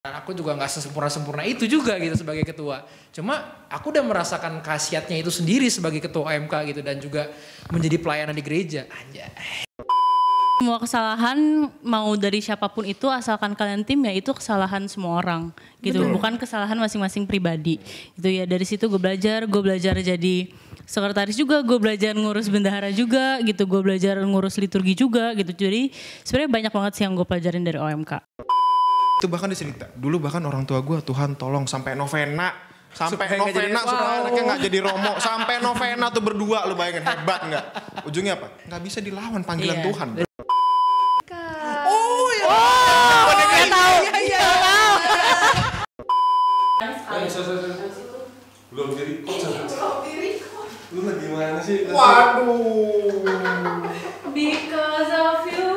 Aku juga nggak sesempurna itu juga gitu sebagai ketua. Cuma aku udah merasakan khasiatnya itu sendiri sebagai ketua OMK gitu dan juga menjadi pelayanan di gereja. Anjay. Semua kesalahan mau dari siapapun itu asalkan kalian tim ya itu kesalahan semua orang gitu. Betul. Bukan kesalahan masing-masing pribadi. Gitu ya, dari situ gue belajar jadi sekretaris juga, gue belajar ngurus bendahara juga gitu, gue belajar ngurus liturgi juga gitu. Jadi sebenarnya banyak banget sih yang gue pelajarin dari OMK. Itu bahkan dicerita, dulu bahkan orang tua gue, Tuhan tolong sampai novena supaya anaknya gak jadi romo, sampai novena tuh berdua, lu bayangin hebat gak? Ujungnya apa? Gak bisa dilawan panggilan Tuhan. Belum diri lu lagi mana sih? Waduh. Because of you.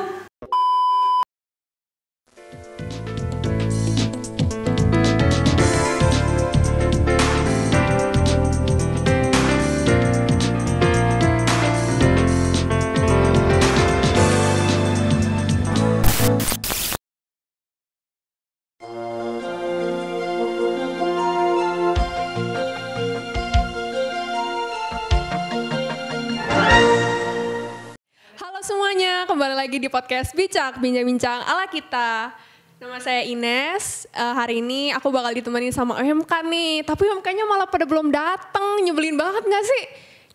Kembali lagi di podcast Bincang-Bincang ala kita. Nama saya Ines. Hari ini aku bakal ditemenin sama OMK nih. Tapi OMK-nya malah pada belum datang. Nyebelin banget gak sih?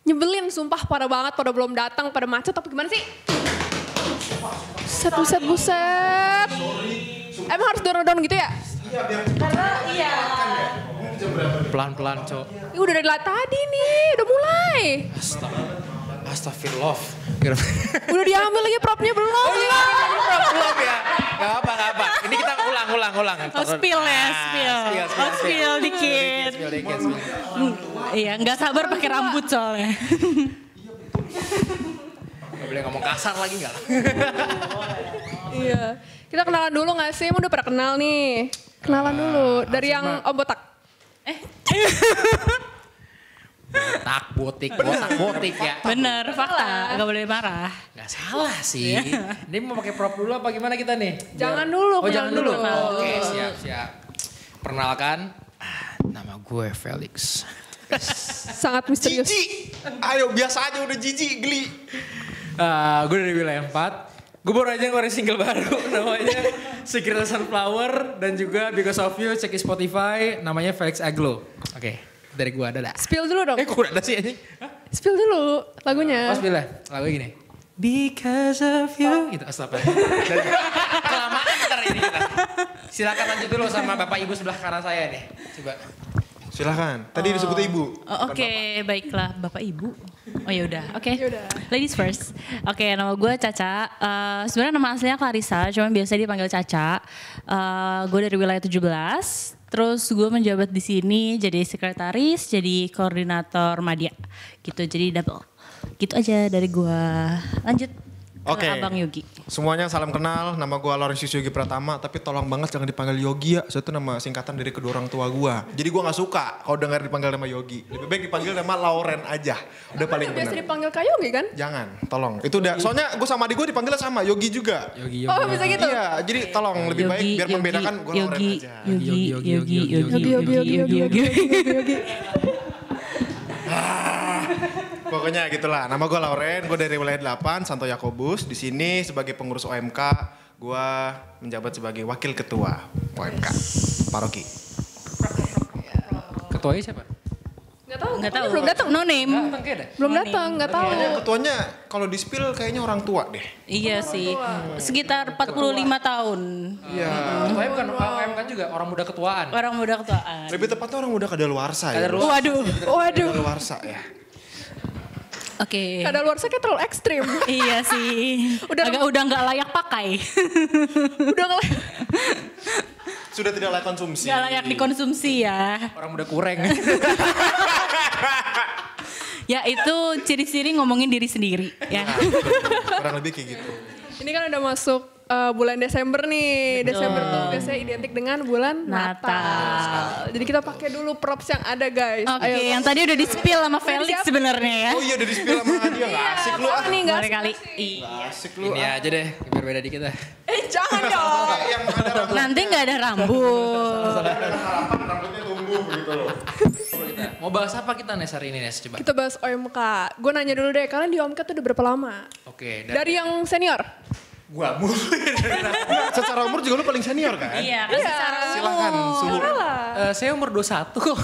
Nyebelin, sumpah parah banget. Pada belum datang, pada macet. Tapi gimana sih? Buset. Emang harus dorong-dorong gitu ya? Karena iya. Pelan-pelan, Cok. Ya udah dari tadi nih, udah mulai. Astagfirullah. Udah diambil lagi propnya belum? Oh iya, belum ya. Gak apa. Ini kita ulang. Oh, spill dikit. Iya, nggak sabar pakai rambut soalnya. Gak boleh ngomong kasar lagi nggak? Iya, kita kenalan dulu nggak sih? Udah pernah kenal nih. Kenalan dulu dari yang Om Botak. Botak botik ya. Bener, fakta. Gak boleh marah. Gak salah sih. Ini mau pakai prop dulu apa gimana kita nih? Jangan dulu. Jangan dulu. Oke, siap. Perkenalkan, nama gue Felix. Sangat misterius. Jijik. Ayo biasa aja udah jijik, geli. Gue dari wilayah 4. Gue baru aja ngeluarin single baru namanya Secret Sunflower dan juga Because of You, cek di Spotify, namanya Felix Aglo. Oke. Dari gua ada. Spill dulu dong. Kok udah ada sih anjing? Spill dulu lagunya. Spill lah. Lagunya gini. Because of you. Gitu, astagfirullah. Kelamaan ntar ini kita. Silakan lanjut dulu sama Bapak Ibu sebelah kanan saya nih. Coba. Silakan. Tadi disebut Ibu. Oke, baiklah Bapak Ibu. Oh ya udah, oke. Yaudah. Ladies first. Oke, nama gue Caca. Sebenarnya nama aslinya Clarissa, cuma biasa dipanggil Caca. Gue dari wilayah 17. Terus gue menjabat di sini jadi sekretaris, jadi koordinator Madya. Gitu, jadi double. Gitu aja dari gue. Lanjut. Oke. Abang Yogi. Semuanya salam kenal, nama gue Laurentius Yogi Pratama, tapi tolong banget jangan dipanggil Yogi ya. Soalnya itu nama singkatan dari kedua orang tua gue. Jadi gue gak suka kalau dengar dipanggil nama Yogi. Lebih baik dipanggil nama Lauren aja. Udah paling benar. Biasa dipanggil Kak Yogi kan? Jangan, tolong. Itu udah, soalnya gue sama adik gue dipanggilnya sama Yogi juga. Yogi. Oh bisa gitu? Iya, jadi tolong lebih baik biar membedakan gue Lauren aja. Yogi. Pokoknya gitulah. Nama gue Lauren, gue dari wilayah 8, Santo Yakobus. Di sini sebagai pengurus OMK, gue menjabat sebagai wakil ketua OMK Paroki. Ketuanya siapa? Nggak tahu. Belum datang. No name. Belum datang, nggak tahu. Ketuanya kalau di spill kayaknya orang tua deh. Iya sih. Sekitar 45 tahun. Iya. Ketuanya bukan OMK juga, orang muda ketuaan. Orang muda ketuaan. Lebih tepatnya orang muda kadaluarsa ya. Waduh. Kadaluarsa ya. Oke. Kadaluarsa kayak terlalu ekstrim. Iya sih. Udah nggak layak pakai. Udah nggak. Sudah tidak layak konsumsi. Nggak layak dikonsumsi ya. Orang muda kureng. Ya itu ciri-ciri ngomongin diri sendiri ya. Kurang lebih kayak gitu. Ini kan udah masuk bulan Desember nih. Desember tuh biasanya identik dengan bulan Natal. Jadi kita pakai dulu props yang ada guys. Oke, yang tadi udah di-spill sama Felix sebenarnya ya. Oh iya udah di-spill sama dia nggak asik lu ah. Nih nggak Boleh kali. Nggak asik lu Ini aja deh, biar beda dikit dah. jangan dong. yang ada rambut. Nanti nggak ada rambut. Ada harapan rambutnya tumbuh gitu loh. Mau bahas apa kita Nes hari ini Nes? Coba. Kita bahas OMK. Gue nanya dulu deh, kalian di OMK tuh udah berapa lama? Oke, Dari yang senior? gua mulu. Secara umur juga lu paling senior kan? Iya, kan secara Silakan suhu. Saya umur 21 kok.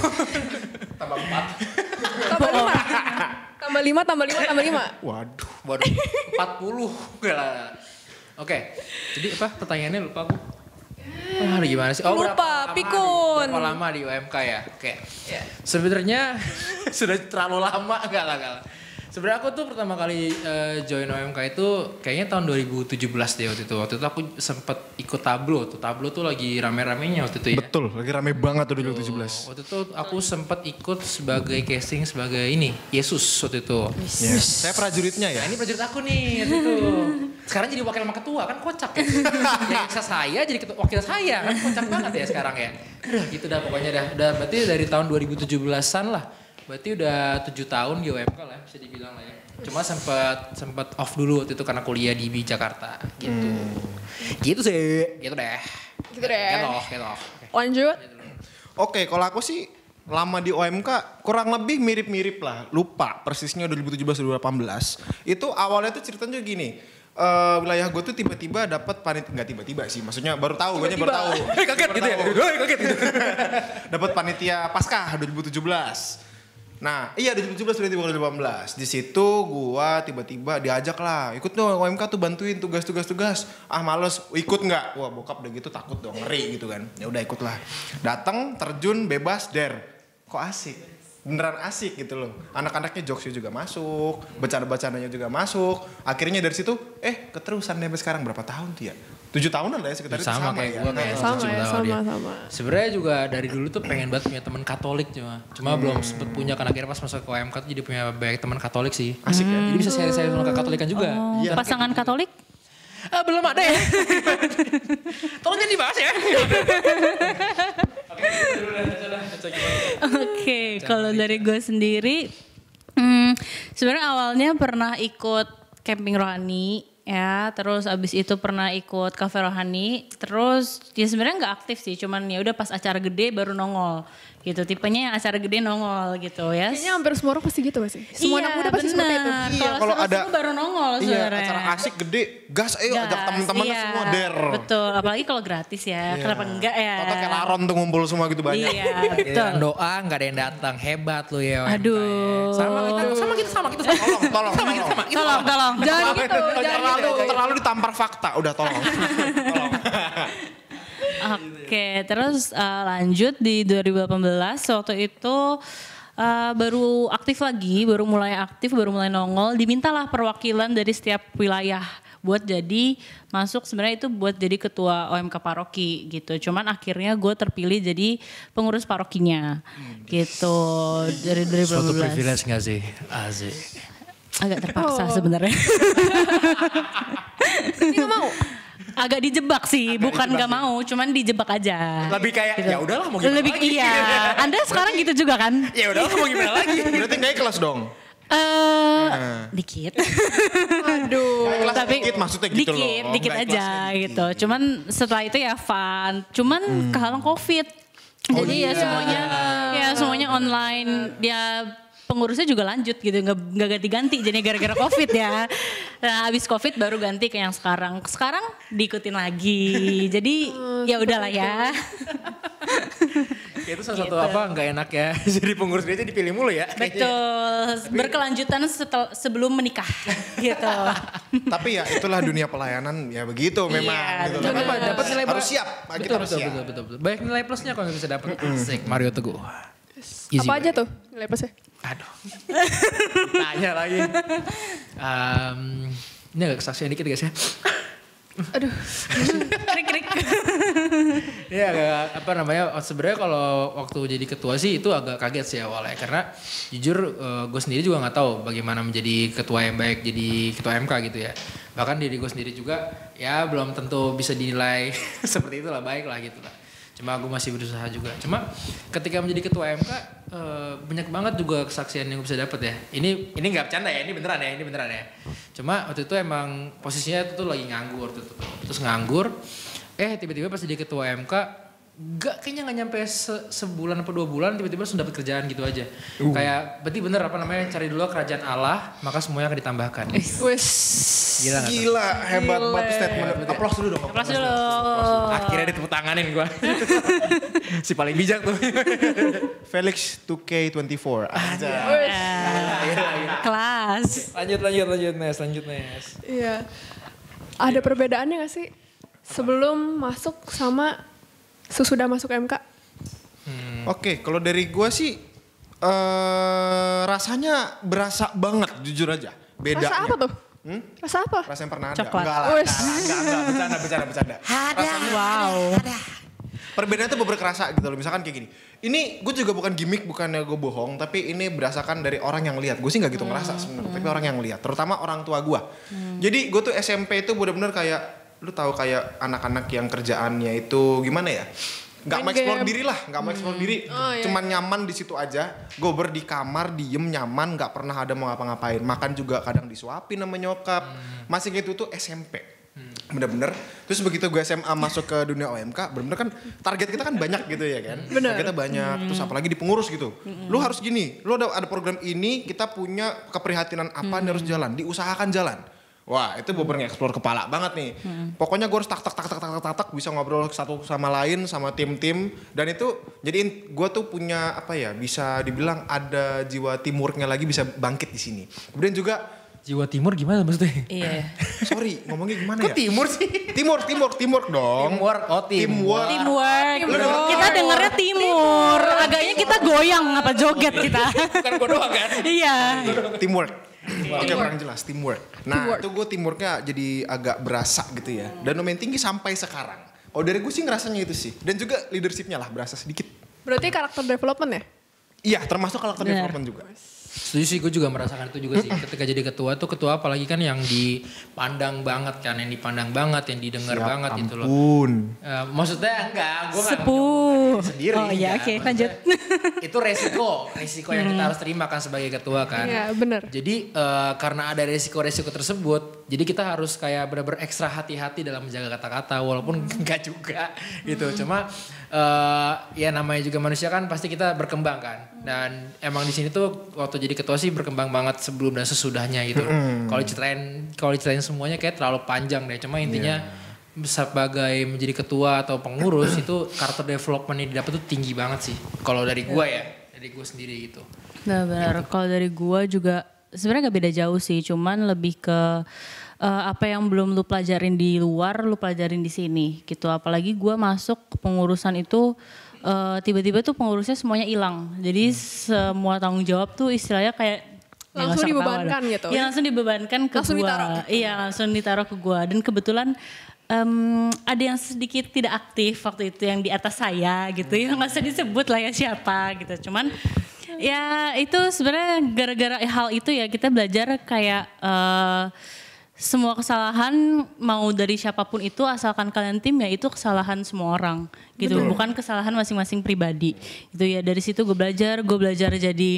Tambah 4. Tambah 5. Tambah 5, tambah 5, tambah 5. Waduh. Waduh, 40. Enggak lah. Oke, jadi apa pertanyaannya lupa aku. Gimana sih? Lupa, pikun. Berapa lama di UMK ya? Oke. Sebenarnya sudah terlalu lama enggak lah. Sebenarnya aku tuh pertama kali join OMK itu kayaknya tahun 2017 deh waktu itu. Waktu itu aku sempet ikut tablo. Tablo tuh lagi rame-ramenya waktu itu ya. Betul, lagi rame banget tuh 2017. Waktu itu aku sempet ikut sebagai casting sebagai ini, Yesus waktu itu. Yes. Saya prajuritnya ya. Nah ini prajurit aku nih waktu itu. Sekarang jadi wakil sama ketua kan kocak ya. Yang bisa saya jadi wakil saya kan kocak banget ya sekarang ya. Udah gitu dah pokoknya dah. Udah berarti dari tahun 2017-an lah. Berarti udah 7 tahun di UMK lah bisa dibilang lah ya. Cuma sempat off dulu waktu itu karena kuliah di Jakarta gitu. Gitu sih. Gitu deh. Gitu deh. Get off. Oke. Lanjut. Oke, kalau aku sih lama di OMK kurang lebih mirip-mirip lah. Lupa persisnya 2017-2018. Itu awalnya tuh ceritanya gini. Wilayah gue tuh tiba-tiba dapat nggak tiba-tiba sih, maksudnya baru tahu, gue baru tahu. Kaget gitu ya. Kaget gitu. Dapat panitia Paskah 2017. Nah, iya 2017 2018. Di situ gua tiba-tiba diajak lah, ikut dong OMK tuh bantuin tugas. Ah males, ikut nggak? Wah bokap udah gitu takut dong, ngeri gitu kan. Ya udah ikut lah. Datang, terjun, bebas, kok asik. Beneran asik gitu loh. Anak-anaknya jokesnya juga masuk, bercanda-bercandanya juga masuk. Akhirnya dari situ, keterusan sampai sekarang berapa tahun tuh ya? 7 tahunan lah ya sekitar itu sama kayak ya. gue kayak Sama. Sebenarnya juga dari dulu tuh pengen banget punya teman Katolik cuma belum sempet punya kan akhirnya pas masuk ke OMK tuh jadi punya banyak teman Katolik sih. Asik ya. Jadi bisa share-share sama Katolikan juga. Iya. pasangan Katolik? Belum ada ya. Tolong jangan dibahas ya. Oke, kalau dari gue sendiri, sebenarnya awalnya pernah ikut camping rohani, ya, terus abis itu pernah ikut kafe rohani, terus ya sebenarnya nggak aktif sih, cuman ya udah pas acara gede baru nongol, gitu. Tipenya yang acara gede nongol gitu ya. Kayaknya hampir semua orang pasti gitu gak sih? Semua anak muda pasti seperti itu. Iya, kalau ada baru nongol Iya, sebenarnya. acara asik gede, gas ayo ajak teman-teman iya, semua Betul, apalagi kalau gratis ya. Kenapa enggak ya? Atau kayak laron tuh ngumpul semua gitu banyak. Iya, betul. Dengan doa nggak ada yang datang, hebat lu ya. Aduh. Sama kita. Tolong. Tolong. Jangan gitu, Terlalu ditampar fakta, udah tolong. Oke, terus lanjut di 2018 waktu itu baru aktif lagi, baru mulai nongol. Dimintalah perwakilan dari setiap wilayah buat jadi masuk, sebenarnya itu buat jadi ketua OMK paroki gitu. Cuman akhirnya gue terpilih jadi pengurus parokinya gitu dari 2018. Suatu privilege nggak sih? Asik. Agak terpaksa sebenarnya. Ini gak mau? Agak dijebak sih, bukan nggak mau, cuman dijebak aja. Lebih kayak Gitu. ya udahlah mau gimana Lebih lagi. iya. Anda sekarang gitu juga kan? Ya udahlah mau gimana lagi. Berarti nggak ikhlas dong? Dikit. Aduh. Ikhlas dikit maksudnya gitu loh. Dikit Nggak aja ikhlasnya gitu. Cuman setelah itu ya fun. Cuman kehalang COVID. Jadi ya semuanya online. Dia pengurusnya juga lanjut gitu, nggak ganti-ganti. Jadi gara-gara COVID ya. Nah, habis COVID baru ganti ke yang sekarang. Sekarang diikutin lagi. Jadi ya udahlah ya. Itu salah satu apa nggak enak ya. Jadi pengurus gereja dipilih mulu ya. Betul. Berkelanjutan sebelum menikah gitu. Tapi ya itulah dunia pelayanan ya begitu memang. Iya, gitu. betul. Apa dapat nilai Harus siap. Kita harus siap. Betul. Banyak nilai plusnya kalau bisa dapat. Asik, Mario Teguh. Easy Apa way. aja tuh nilai plusnya? Aduh. Tanya lagi. Ini agak kesaksian dikit guys ya. Aduh. Krik-krik. Iya agak apa namanya sebenarnya kalau waktu jadi ketua sih itu agak kaget sih awalnya karena jujur gue sendiri juga nggak tahu bagaimana menjadi ketua yang baik jadi ketua MK gitu ya. Bahkan diri gue sendiri juga ya belum tentu bisa dinilai seperti itulah baik lah gitu lah. Cuma gue masih berusaha juga. Cuma ketika menjadi ketua MK banyak banget juga kesaksian yang gue bisa dapat ya. Ini nggak bercanda ya, ini beneran ya. Cuma waktu itu emang posisinya itu tuh lagi nganggur tuh. Terus nganggur, tiba-tiba pas jadi ketua MK kayaknya nggak nyampe sebulan atau 2 bulan tiba-tiba langsung dapat kerjaan gitu aja. Kayak berarti bener apa namanya cari dulu kerajaan Allah maka semuanya akan ditambahkan. Wes. Gila, hebat banget statement. Aplaus dulu dong. Aplaus dulu. Akhirnya ditepuk tanganin gue. Si paling bijak tuh. Felix 2K24. Aja. Kelas. Lanjut Nes. Iya. Ada perbedaannya gak sih sebelum masuk sama sesudah masuk MK? Oke, kalau dari gua sih rasanya berasa banget jujur aja. Bedanya. Rasa apa tuh? Rasa apa? Rasa yang pernah ada. Coklat. Enggak lah. Bercanda. Wow. Perbedaan itu beberapa kerasa gitu loh. Misalkan kayak gini. Ini gue juga bukan gimmick, bukannya gue bohong. Tapi ini berdasarkan dari orang yang lihat. Gue sih gak gitu ngerasa sebenarnya. Tapi orang yang lihat. Terutama orang tua gue. Jadi gue tuh SMP itu bener-bener kayak. Lu tahu kayak anak-anak yang kerjaannya itu gimana ya? Gak mau explore diri lah. Gak mau explore diri. Cuman nyaman di situ aja. Gue di kamar, diem, nyaman. Gak pernah ada mau ngapa-ngapain. Makan juga kadang disuapin sama nyokap. Masih gitu tuh SMP. Bener-bener. Terus begitu gue SMA masuk ke dunia OMK, bener-bener kan target kita kan banyak gitu ya kan. Targetnya banyak. Terus apalagi di pengurus gitu. Lu harus gini, lu ada program ini, kita punya keprihatinan apa yang harus jalan, diusahakan jalan. Wah itu bener-bener nge-explore kepala banget nih. Pokoknya gue harus tak bisa ngobrol satu sama lain sama tim-tim. Dan itu jadiin gue tuh punya apa ya, bisa dibilang ada jiwa teamworknya lagi bisa bangkit di sini. Kemudian juga Jiwa timur gimana maksudnya? Iya. sorry ngomongnya gimana ya? Timur sih. Teamwork dong. Teamwork. Teamwork. Kita dengernya timur. Agaknya kita goyang apa joget kita. Bukan gue doang kan? Iya. Teamwork. Oke kurang jelas teamwork. Nah itu gue teamworknya jadi agak berasa gitu ya. Dan lumayan tinggi sampai sekarang. Oh dari gue sih ngerasanya itu sih. Dan juga leadershipnya lah berasa sedikit. Berarti karakter development ya? Iya termasuk karakter development juga. Setuju sih, gue juga merasakan itu juga sih. Ketika jadi ketua tuh ketua apalagi kan yang dipandang banget kan, yang dipandang banget, yang didengar banget gitu loh. Maksudnya enggak, gue nggak Sepuh. sendiri. Oh iya, oke, lanjut. Itu resiko yang kita harus terima kan sebagai ketua kan. Iya benar. Jadi karena ada resiko-resiko tersebut, jadi kita harus kayak benar-benar ekstra hati-hati dalam menjaga kata-kata, walaupun enggak juga gitu. Cuma ya namanya juga manusia kan pasti kita berkembang kan. Dan emang di sini tuh waktu jadi ketua sih berkembang banget sebelum dan sesudahnya gitu. Kalau diceritain semuanya kayak terlalu panjang deh. Cuma intinya sebagai menjadi ketua atau pengurus itu karakter development yang didapat tuh tinggi banget sih. Kalau dari gua ya, dari gua sendiri gitu. Nah benar. Kalau dari gua juga sebenarnya gak beda jauh sih. Cuman lebih ke apa yang belum lu pelajarin di luar, lu pelajarin di sini gitu. Apalagi gua masuk pengurusan itu tiba-tiba tuh pengurusnya semuanya hilang. Jadi semua tanggung jawab tuh istilahnya kayak langsung dibebankan gitu. Iya langsung dibebankan ke langsung gua. Ditaruh. Iya langsung ditaruh ke gua. Dan kebetulan ada yang sedikit tidak aktif waktu itu yang di atas saya gitu. Ya nggak usah disebut lah ya siapa gitu. Cuman ya itu sebenarnya gara-gara hal itu ya kita belajar kayak semua kesalahan mau dari siapapun itu asalkan kalian tim ya itu kesalahan semua orang gitu. Bukan kesalahan masing-masing pribadi gitu ya. Dari situ gue belajar jadi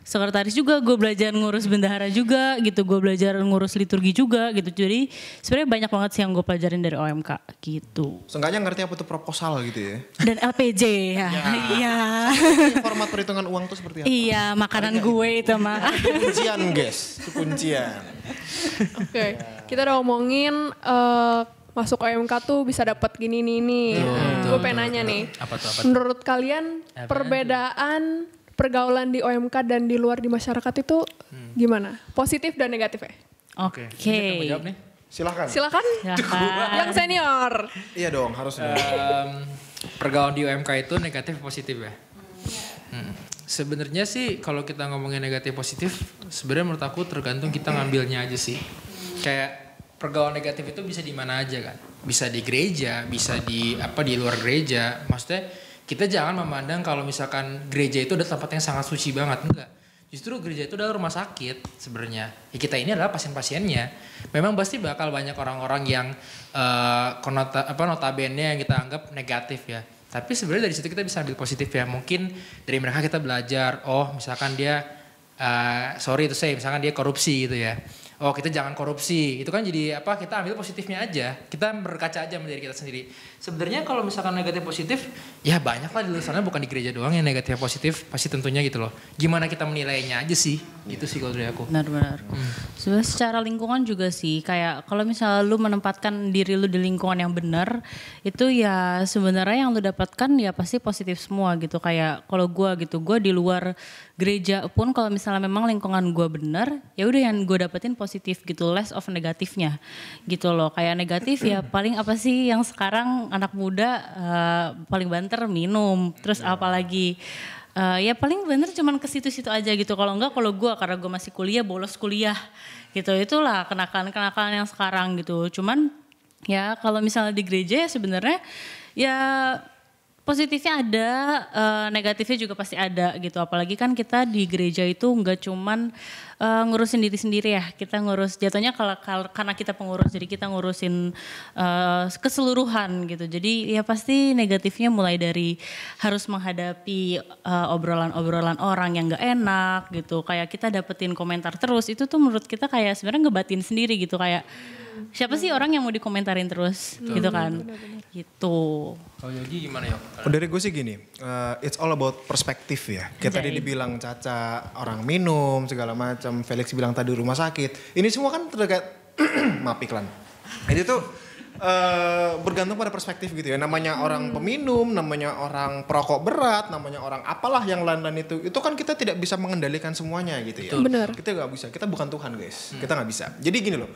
sekretaris juga, gue belajar ngurus bendahara juga gitu, gue belajar ngurus liturgi juga gitu. Jadi sebenarnya banyak banget sih yang gue pelajarin dari OMK gitu. Seenggaknya ngerti apa tuh proposal gitu ya. Dan LPJ ya. Iya. Format perhitungan uang tuh seperti apa? Iya, makanan gue itu mah. Kuncian guys, itu kuncian. Oke, kita udah ngomongin masuk OMK tuh bisa dapat gini nih. Gue pengen nanya nih. Apa tuh? Menurut kalian perbedaan pergaulan di OMK dan di luar di masyarakat itu gimana? Positif dan negatif ya? Oke. Mau jawab nih? Silakan. Silakan. Yang senior. Iya dong, harus dong. Pergaulan di UMK itu negatif positif ya? Sebenarnya sih kalau kita ngomongin negatif positif, sebenarnya menurut aku tergantung kita ngambilnya aja sih. Kayak pergaulan negatif itu bisa di mana aja kan. Bisa di gereja, bisa di luar gereja. Maksudnya kita jangan memandang kalau misalkan gereja itu adalah tempat yang sangat suci banget, enggak. Justru gereja itu adalah rumah sakit sebenarnya. Ya, kita ini adalah pasien-pasiennya. Memang pasti bakal banyak orang-orang yang notabene yang kita anggap negatif ya. Tapi sebenarnya dari situ kita bisa ambil positif ya. Mungkin dari mereka kita belajar, oh misalkan dia misalkan dia korupsi gitu ya. Oh kita jangan korupsi, itu kan jadi kita ambil positifnya aja, kita berkaca aja menjadi kita sendiri. Sebenarnya kalau misalkan negatif positif, ya banyak lah di luar sana, bukan di gereja doang yang negatif positif, pasti tentunya gitu loh. Gimana kita menilainya aja sih, gitu sih kalau dari aku. Benar-benar. Sebenarnya secara lingkungan juga sih, kayak kalau misalnya lu menempatkan diri lu di lingkungan yang benar, itu ya sebenarnya yang lu dapatkan ya pasti positif semua gitu. Kayak kalau gue di luar gereja pun kalau misalnya memang lingkungan gue benar, ya udah yang gue dapetin positif gitu, less of negatifnya gitu loh. Kayak negatif ya paling apa sih yang sekarang anak muda paling banter minum, terus apalagi ya paling bener cuman ke situ-situ aja gitu. Kalau enggak, kalau gue karena gue masih kuliah, bolos kuliah gitu, itulah kenakalan-kenakalan yang sekarang gitu. Cuman ya kalau misalnya di gereja ya sebenarnya ya positifnya ada, negatifnya juga pasti ada gitu. Apalagi kan kita di gereja itu nggak cuman ngurusin diri sendiri ya. Kita ngurus jatuhnya karena kita pengurus, jadi kita ngurusin keseluruhan gitu. Jadi ya pasti negatifnya mulai dari harus menghadapi obrolan-obrolan orang yang nggak enak gitu. Kayak kita dapetin komentar terus, itu tuh menurut kita kayak sebenarnya ngebatin sendiri gitu. Kayak siapa sih orang yang mau dikomentarin terus gitu kan. Gitu. Kalau Yogi gimana ya? Dari gue sih gini, it's all about perspektif ya. Kayak tadi dibilang Caca orang minum segala macam, Felix bilang tadi rumah sakit. Ini semua kan terkait maaf iklan. Ini tuh bergantung pada perspektif gitu ya. Namanya orang peminum, namanya orang perokok berat, namanya orang apalah yang lain-lain itu kan kita tidak bisa mengendalikan semuanya gitu ya. Benar. Kita nggak bisa, kita bukan Tuhan guys. Kita nggak bisa. Jadi gini loh,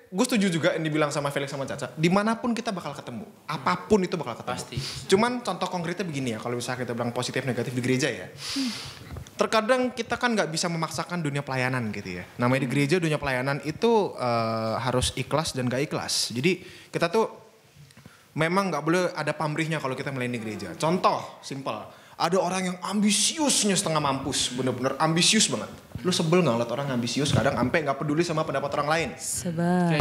gue setuju juga yang dibilang sama Felix sama Caca. Dimanapun kita bakal ketemu, apapun itu bakal ketemu. Pasti. Cuman contoh konkretnya begini ya, kalau misalnya kita bilang positif negatif di gereja ya. Terkadang kita kan nggak bisa memaksakan dunia pelayanan gitu ya. Namanya di gereja dunia pelayanan itu harus ikhlas dan gak ikhlas. Jadi kita tuh memang nggak boleh ada pamrihnya kalau kita melayani gereja. Contoh simple, ada orang yang ambisiusnya setengah mampus, bener-bener ambisius banget. Lu sebel nggak ngeliat orang ambisius kadang sampai nggak peduli sama pendapat orang lain. Sebab.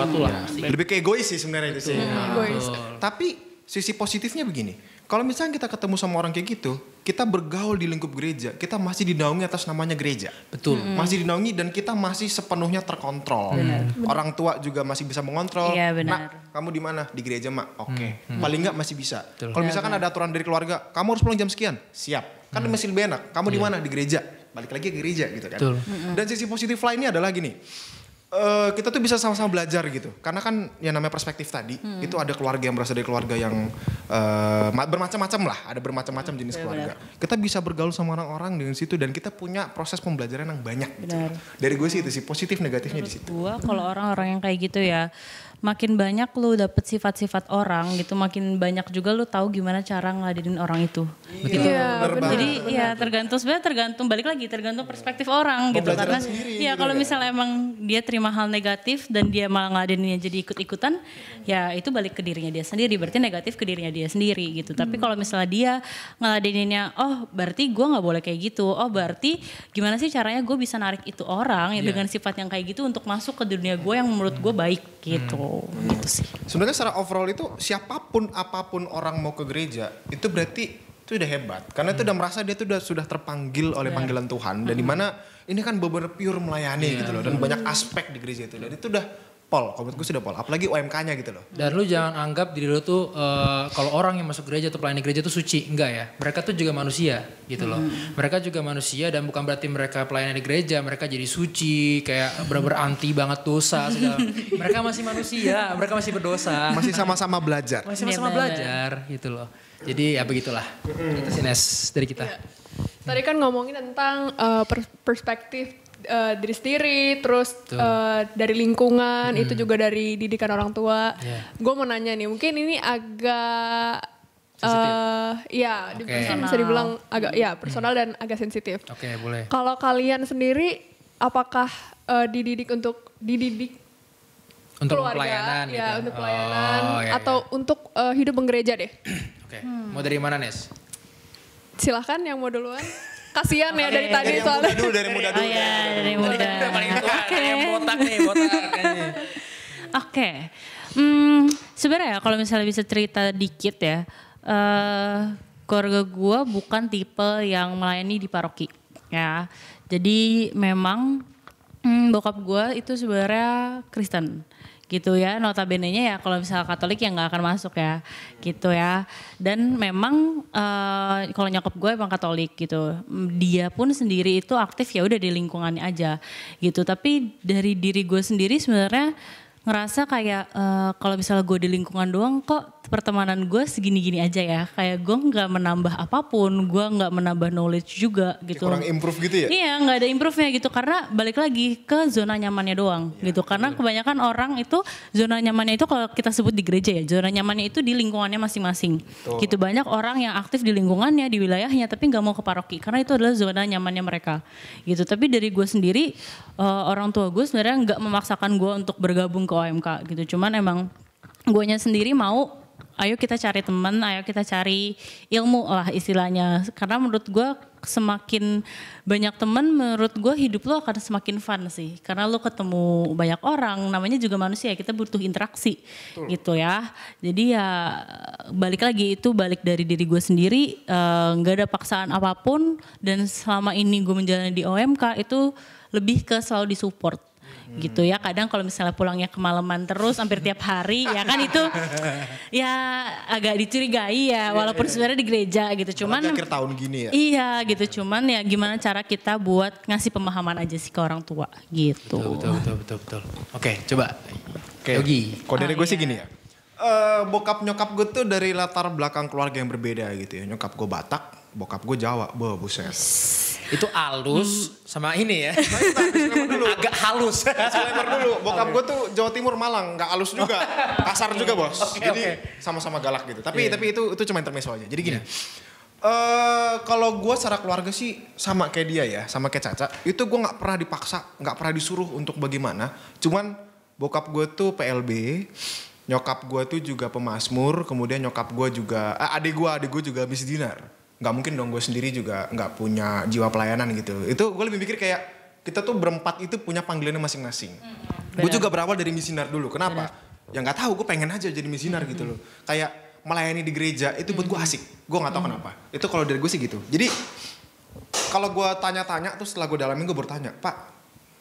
Lebih ke egois sih sebenarnya itu sih. Egois. Tapi sisi positifnya begini, kalau misalnya kita ketemu sama orang kayak gitu, kita bergaul di lingkup gereja, kita masih dinaungi atas namanya gereja. Betul. Masih dinaungi dan kita masih sepenuhnya terkontrol. Orang tua juga masih bisa mengontrol. Iya, benar. Nak, kamu di mana? Di gereja, Mak. Oke. Paling nggak masih bisa. Kalau Iya, misalkan ada aturan dari keluarga, kamu harus pulang jam sekian. Siap. Kan masih lebih enak. Kamu di mana? Di gereja. Balik lagi ke gereja gitu kan. Betul. Dan sisi positif lainnya adalah gini. Kita tuh bisa sama-sama belajar gitu. Karena kan yang namanya perspektif tadi, itu ada keluarga yang berasal dari keluarga yang bermacam-macam lah. Ada bermacam-macam jenis keluarga. Kita bisa bergaul sama orang-orang dengan situ dan kita punya proses pembelajaran yang banyak gitu. Dari gue sih itu sih, positif negatifnya di situ. Gua kalau orang-orang yang kayak gitu ya, makin banyak lu dapet sifat-sifat orang gitu, makin banyak juga lu tahu gimana cara ngeladenin orang itu. Iya, benar. Jadi ya tergantung balik lagi tergantung perspektif orang gitu. Karena ya kalau misalnya emang dia terima hal negatif dan dia malah ngeladeninnya jadi ikut-ikutan, ya itu balik ke dirinya dia sendiri, berarti negatif ke dirinya dia sendiri gitu. Tapi kalau misalnya dia ngeladeninnya, oh berarti gue nggak boleh kayak gitu, oh berarti gimana sih caranya gue bisa narik itu orang yang dengan sifat yang kayak gitu untuk masuk ke dunia gue yang menurut gue baik gitu. Gitu sih. Sebenarnya secara overall itu siapapun apapun orang mau ke gereja itu berarti itu udah hebat karena itu udah merasa dia tuh sudah terpanggil oleh panggilan Tuhan dan dimana ini kan benar-benar pure melayani gitu loh dan banyak aspek di gereja itu dan itu udah pol, kalau menurut gue sudah pol, apalagi UMK-nya gitu loh. Dan lu jangan anggap diri lu tuh kalau orang yang masuk gereja atau pelayan gereja tuh suci, enggak ya. Mereka tuh juga manusia gitu loh. Mereka juga manusia dan bukan berarti mereka pelayan di gereja mereka jadi suci kayak bener-bener anti banget dosa segala. Mereka masih manusia, mereka masih berdosa. Masih sama-sama belajar. Masih sama-sama belajar gitu loh. Jadi ya begitulah. Itu sih Nes dari kita. Tadi kan ngomongin tentang perspektif diri sendiri, terus dari lingkungan, itu juga dari didikan orang tua. Gue mau nanya nih, mungkin ini agak ya bisa dibilang agak personal dan agak sensitif. Oke, boleh. Kalau kalian sendiri, apakah dididik Untuk keluarga, pelayanan ya gitu. untuk pelayanan Iya, atau untuk hidup menggereja deh. Oke. Mau dari mana, Nes? Silahkan yang mau duluan. Kasian ya dari tadi Dari yang soalnya. muda dulu, dari muda Oh dulu. ya, dari muda. Kita paling tua, yang botak nih, botak. Oke. Sebenarnya ya kalau misalnya bisa cerita dikit ya. Keluarga gue bukan tipe yang melayani di paroki. Ya. Jadi memang bokap gue itu sebenarnya Kristen gitu ya, notabene-nya ya kalau misalnya Katolik ya nggak akan masuk ya gitu ya. Dan memang kalau nyokap gue emang Katolik gitu, dia pun sendiri itu aktif ya udah di lingkungannya aja gitu. Tapi dari diri gue sendiri sebenarnya ngerasa kayak kalau misalnya gue di lingkungan doang kok pertemanan gue segini-gini aja ya, kayak gue nggak menambah apapun, gue nggak menambah knowledge juga gitu. Kurang improve gitu ya? Iya, nggak ada improve-nya gitu karena balik lagi ke zona nyamannya doang gitu. Karena kebanyakan orang itu zona nyamannya itu kalau kita sebut di gereja ya, zona nyamannya itu di lingkungannya masing-masing. Gitu, banyak orang yang aktif di lingkungannya, di wilayahnya tapi nggak mau ke paroki karena itu adalah zona nyamannya mereka. Gitu. Tapi dari gue sendiri, orang tua gue sebenarnya nggak memaksakan gue untuk bergabung ke OMK gitu. Cuman emang guanya sendiri mau, ayo kita cari teman, ayo kita cari ilmu lah istilahnya. Karena menurut gue semakin banyak teman, menurut gue hidup lo akan semakin fun sih. Karena lo ketemu banyak orang, namanya juga manusia, kita butuh interaksi gitu ya. Jadi ya balik lagi itu balik dari diri gue sendiri, gak ada paksaan apapun. Dan selama ini gue menjalani di OMK itu lebih ke selalu disupport. Gitu ya, kadang kalau misalnya pulangnya kemalaman terus hampir tiap hari ya kan itu ya agak dicurigai ya, walaupun sebenarnya di gereja gitu, cuman akhir tahun gini ya. Iya gitu, cuman ya gimana cara kita buat ngasih pemahaman aja sih ke orang tua gitu. Betul. Oke, coba. Oke. Yogi. Kalau dari gue sih gini ya. Bokap nyokap gue tuh dari latar belakang keluarga yang berbeda gitu ya. Nyokap gue Batak, bokap gue Jawa. Buset. Itu halus sama ini ya. Dulu. Agak halus. Disclaimer dulu, bokap gue tuh Jawa Timur Malang, nggak halus juga, kasar juga bos. Jadi sama-sama galak gitu. Tapi itu cuma intermezzo aja. Jadi gini, kalau gue secara keluarga sih sama kayak dia ya, sama kayak Caca. Itu gue nggak pernah dipaksa, nggak pernah disuruh untuk bagaimana. Cuman bokap gue tuh PLB, nyokap gue tuh juga pemazmur, kemudian nyokap gue juga, adik gue juga Miss Dinar. Nggak mungkin dong gue sendiri juga nggak punya jiwa pelayanan gitu. Itu gue lebih mikir kayak kita tuh berempat itu punya panggilannya masing-masing. Gue juga berawal dari misinar dulu. Kenapa? Ya nggak tahu, gue pengen aja jadi misinar gitu loh. Kayak melayani di gereja itu buat gue asik. Gue nggak tahu kenapa. Itu kalau dari gue sih gitu. Jadi kalau gue tanya-tanya terus setelah gue dalamin gue bertanya, Pak,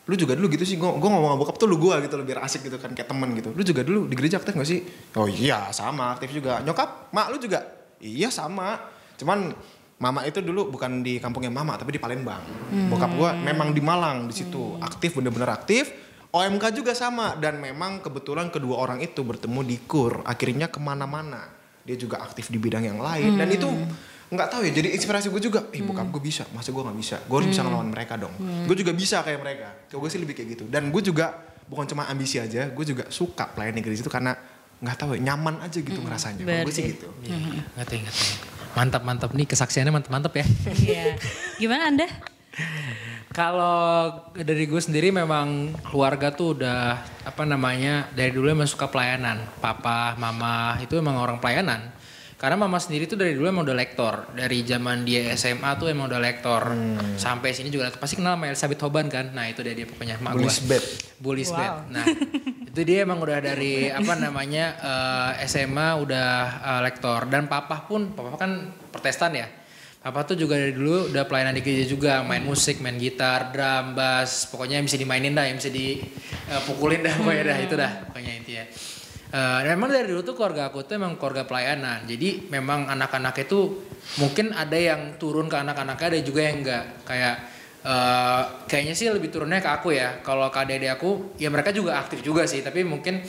lu juga dulu gitu sih? Gue ngomong sama bokap tuh lu gue gitu loh, biar asik gitu kan, kayak temen gitu. Lu juga dulu di gereja aktif gak sih? Oh iya sama, aktif juga. Nyokap, mak lu juga? Iya sama. Cuman mama itu dulu bukan di kampungnya mama tapi di Palembang. Bokap gue memang di Malang, di situ aktif, bener-bener aktif. OMK juga sama, dan memang kebetulan kedua orang itu bertemu di KUR, akhirnya kemana-mana. Dia juga aktif di bidang yang lain, dan itu nggak tahu ya, jadi inspirasi gue juga. Bokap gue bisa, masa gue nggak bisa? Gue harus bisa ngelawan mereka dong. Gue juga bisa kayak mereka. Gue sih lebih kayak gitu. Dan gue juga bukan cuma ambisi aja, gue juga suka pelayanan di situ karena nggak tahu ya, nyaman aja gitu ngerasanya. Gue sih gitu. Ngerti. Mantap nih, kesaksiannya mantap ya. Iya. Gimana Anda? Kalau dari gue sendiri memang keluarga tuh udah dari dulu emang suka pelayanan. Papa, mama itu emang orang pelayanan. Karena mama sendiri tuh dari dulu emang udah lektor. Dari zaman dia SMA tuh emang udah lektor. Sampai sini juga pasti kenal sama Elizabeth Hoban kan. Nah itu dia pokoknya mak gue. Bullies Bed. Nah itu dia emang udah dari SMA udah lektor. Dan papa kan Protestan ya. Papa tuh juga dari dulu udah pelayanan di gereja juga. Main musik, main gitar, drum, bass. Pokoknya yang bisa dimainin dah, yang bisa dipukulin dah. Pokoknya dah itu dah pokoknya intinya. Memang dari dulu tuh keluarga aku tuh emang keluarga pelayanan. Jadi memang anak-anak itu mungkin ada yang turun ke anak-anaknya, ada juga yang enggak. Kayaknya sih lebih turunnya ke aku ya. Kalau ke adik-adik aku ya mereka juga aktif juga sih, tapi mungkin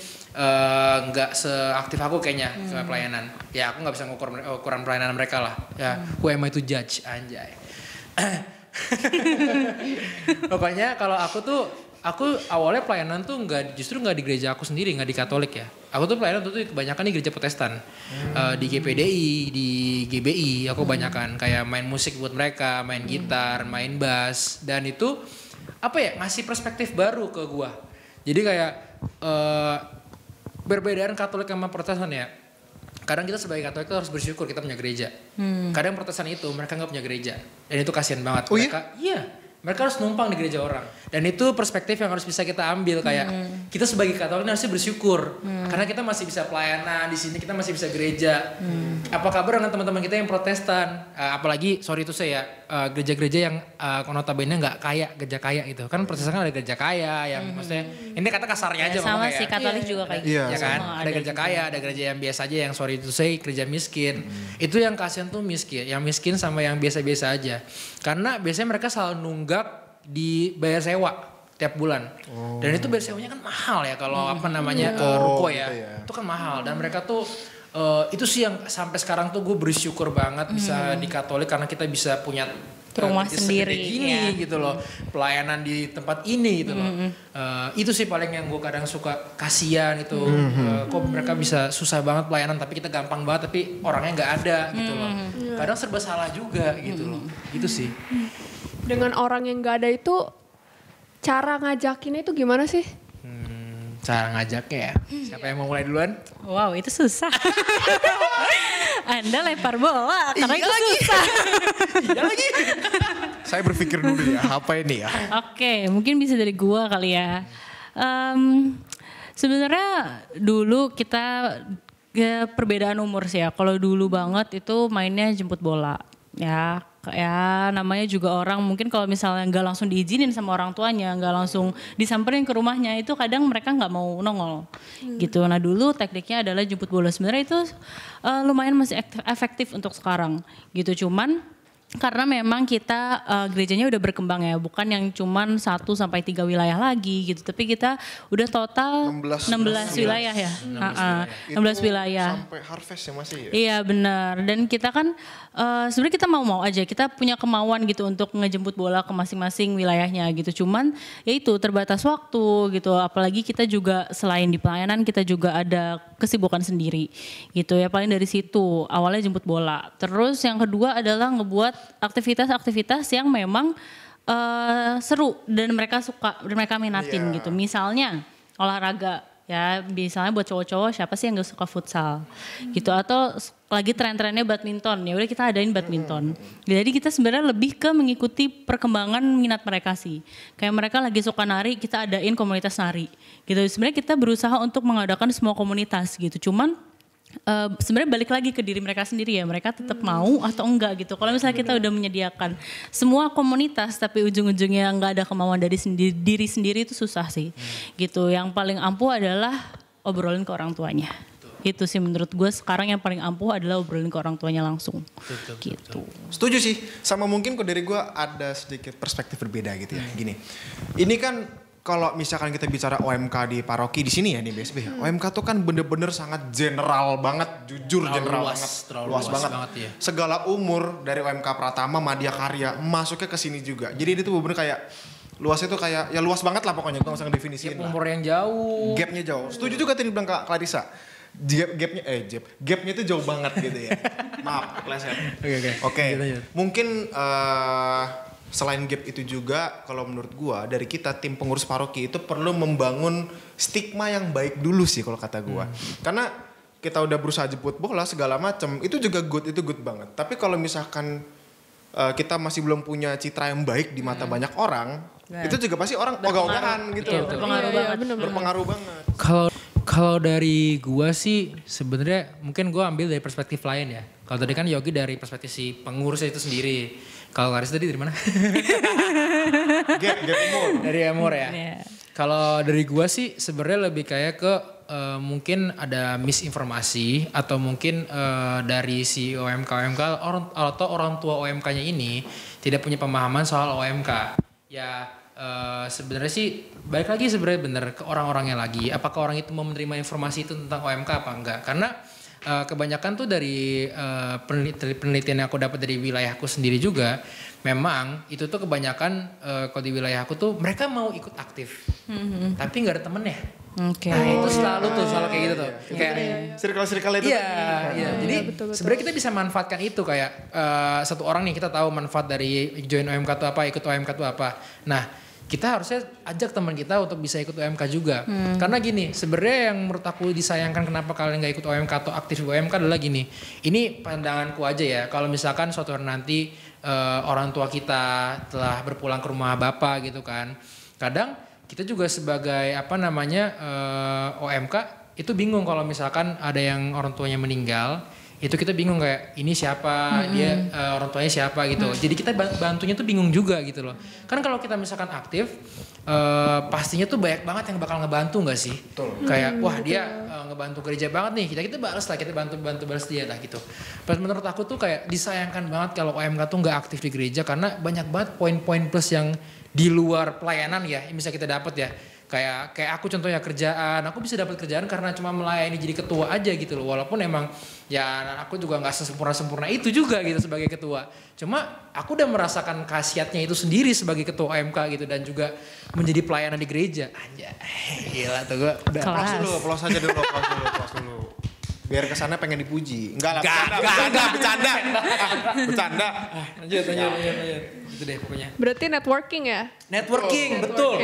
enggak seaktif aku kayaknya ke pelayanan. Ya aku enggak bisa ngukur ukuran pelayanan mereka lah. Ya, who am I to judge, anjay. Pokoknya kalau aku awalnya pelayanan tuh justru nggak di gereja aku sendiri, nggak di Katolik ya. Aku tuh pelayanan tuh kebanyakan di gereja Protestan, di GPDI, di GBI. Aku kebanyakan kayak main musik buat mereka, main gitar, main bass, dan itu ngasih perspektif baru ke gua. Jadi kayak perbedaan Katolik sama Protestan ya. Kadang kita sebagai Katolik itu harus bersyukur kita punya gereja. Kadang Protestan itu mereka nggak punya gereja dan itu kasihan banget. Oh, Mereka harus numpang di gereja orang. Dan itu perspektif yang harus bisa kita ambil kayak kita sebagai Katolik harusnya bersyukur karena kita masih bisa pelayanan di sini, kita masih bisa gereja. Apa kabar dengan teman-teman kita yang Protestan? Apalagi sorry itu saya gereja-gereja yang notabene nggak kaya, gereja kaya gitu. Kan Protestan kan ada gereja kaya yang maksudnya ini kata kasarnya aja sama ngomong si Katolik juga kayak gitu. Ya kan? Ada gereja kaya, ada gereja yang biasa aja yang sorry itu saya gereja miskin. Itu yang kasihan tuh miskin, yang miskin sama yang biasa-biasa aja. Karena biasanya mereka selalu nunggak di bayar sewa tiap bulan. Dan itu bayar sewanya kan mahal ya kalau ruko ya. Itu kan mahal dan mereka tuh itu sih yang sampai sekarang tuh gue bersyukur banget bisa di Katolik karena kita bisa punya rumah sendiri gini gitu loh, pelayanan di tempat ini gitu loh. Itu sih paling yang gue kadang suka kasihan itu. Kok mereka bisa susah banget pelayanan tapi kita gampang banget tapi orangnya nggak ada gitu loh. Kadang serba salah juga gitu loh. Gitu sih. Dengan orang yang gak ada itu, cara ngajakinnya itu gimana sih? Cara ngajaknya ya. Siapa yang mau mulai duluan? Wow, itu susah. Anda lempar bola karena itu susah. Iya lagi. Saya berpikir dulu ya, apa ini ya? Oke, mungkin bisa dari gua kali ya. Sebenarnya dulu kita perbedaan umur sih ya. Kalau dulu banget itu mainnya jemput bola. Ya namanya juga orang mungkin kalau misalnya nggak langsung diizinin sama orang tuanya, nggak langsung disamperin ke rumahnya itu kadang mereka nggak mau nongol gitu. Nah dulu tekniknya adalah jemput bola, sebenarnya itu lumayan masih efektif untuk sekarang gitu. Cuman karena memang kita gerejanya udah berkembang ya, bukan yang cuman 1 sampai 3 wilayah lagi gitu, tapi kita udah total 16 wilayah ya. 16 wilayah. Sampai harvest ya masih ya? Iya benar, dan kita kan sebenarnya kita mau aja, kita punya kemauan gitu untuk ngejemput bola ke masing-masing wilayahnya gitu. Cuman ya itu terbatas waktu gitu, apalagi kita juga selain di pelayanan kita juga ada kesibukan sendiri gitu ya. Paling dari situ awalnya jemput bola. Terus yang kedua adalah ngebuat aktivitas-aktivitas yang memang seru dan mereka suka, dan mereka minatin gitu. Misalnya olahraga ya, misalnya buat cowok-cowok siapa sih yang gak suka futsal gitu, atau lagi tren-trennya badminton, ya udah kita adain badminton. Jadi kita sebenarnya lebih ke mengikuti perkembangan minat mereka sih. Kayak mereka lagi suka nari, kita adain komunitas nari gitu. Sebenarnya kita berusaha untuk mengadakan semua komunitas gitu. Cuman sebenarnya balik lagi ke diri mereka sendiri ya, mereka tetap mau atau enggak gitu. Kalau misalnya kita udah menyediakan semua komunitas tapi ujung-ujungnya nggak ada kemauan dari diri sendiri, itu susah sih gitu. Yang paling ampuh adalah obrolin ke orang tuanya. Itu sih menurut gue sekarang yang paling ampuh adalah obrolin ke orang tuanya langsung. Gitu. Setuju sih, sama mungkin kok dari gue ada sedikit perspektif berbeda gitu ya. Gini, ini kan kalau misalkan kita bicara OMK di paroki di sini ya di BSB ya, OMK tuh kan bener-bener sangat general banget, jujur general banget, luas banget ya. Segala umur dari OMK Pratama, Madya Karya masuknya ke sini juga. Jadi itu bener kayak luasnya tuh kayak ya luas banget lah pokoknya, gue nggak usah ngedefinisiin lah. Umur yang jauh. Gapnya jauh. Setuju juga tadi bilang Kak Clarissa. Gapnya itu jauh banget gitu ya. Maaf, keleset. Oke. Mungkin selain gap itu juga kalau menurut gua dari kita tim pengurus paroki itu perlu membangun stigma yang baik dulu sih kalau kata gua. Karena kita udah berusaha jemput bola segala macam, itu juga itu good banget. Tapi kalau misalkan kita masih belum punya citra yang baik di mata banyak orang, itu juga pasti orang ogah-ogahan gitu. Berpengaruh banget. Kalau dari gua sih sebenarnya mungkin gua ambil dari perspektif lain ya. Kalau tadi kan Yogi dari perspektif si pengurusnya itu sendiri. Kalau Karis tadi dari mana? Gap umur. Dari umur ya. Kalau dari gua sih sebenarnya lebih kayak ke mungkin ada misinformasi atau mungkin dari si OMK atau orang tua OMK-nya ini tidak punya pemahaman soal OMK. Ya sebenarnya sih balik lagi sebenarnya bener ke orang-orangnya lagi. Apakah orang itu mau menerima informasi itu tentang OMK apa enggak? Karena kebanyakan tuh dari penelitian yang aku dapat dari wilayahku sendiri juga, memang itu tuh kebanyakan kalau di wilayahku tuh mereka mau ikut aktif, tapi nggak ada temennya. Nah itu selalu kayak gitu tuh, kayak circle itu. Iya. Jadi sebenarnya kita bisa manfaatkan itu kayak satu orang nih kita tahu manfaat dari join OMK itu apa, ikut OMK itu apa. Nah kita harusnya ajak teman kita untuk bisa ikut UMK juga. Karena gini, sebenarnya yang menurut aku disayangkan kenapa kalian nggak ikut UMK atau aktif di UMK adalah gini. Ini pandanganku aja ya. Kalau misalkan suatu hari nanti orang tua kita telah berpulang ke rumah bapak gitu kan. Kadang kita juga sebagai OMK itu bingung kalau misalkan ada yang orang tuanya meninggal. Itu kita bingung kayak ini siapa, dia orang tuanya siapa gitu. Jadi kita bantunya tuh bingung juga gitu loh. Kan kalau kita misalkan aktif, pastinya tuh banyak banget yang bakal ngebantu nggak sih? Betul. Kayak wah dia ngebantu gereja banget nih, kita balas lah, kita bantu balas dia lah gitu. Pas menurut aku tuh kayak disayangkan banget kalau OMK tuh nggak aktif di gereja karena banyak banget poin-poin plus yang di luar pelayanan ya, yang bisa kita dapat ya. Kayak aku contohnya kerjaan, aku bisa dapat kerjaan karena cuma melayani jadi ketua aja gitu loh. Walaupun emang ya aku juga nggak sempurna itu juga gitu sebagai ketua. Cuma aku udah merasakan khasiatnya itu sendiri sebagai ketua OMK gitu dan juga menjadi pelayanan di gereja. Anjay, gila tuh gue udah. Close aja dulu. Biar kesana pengen dipuji. Enggak lah, bercanda. Lanjut. Itu deh pokoknya. Berarti networking ya? Networking. Betul.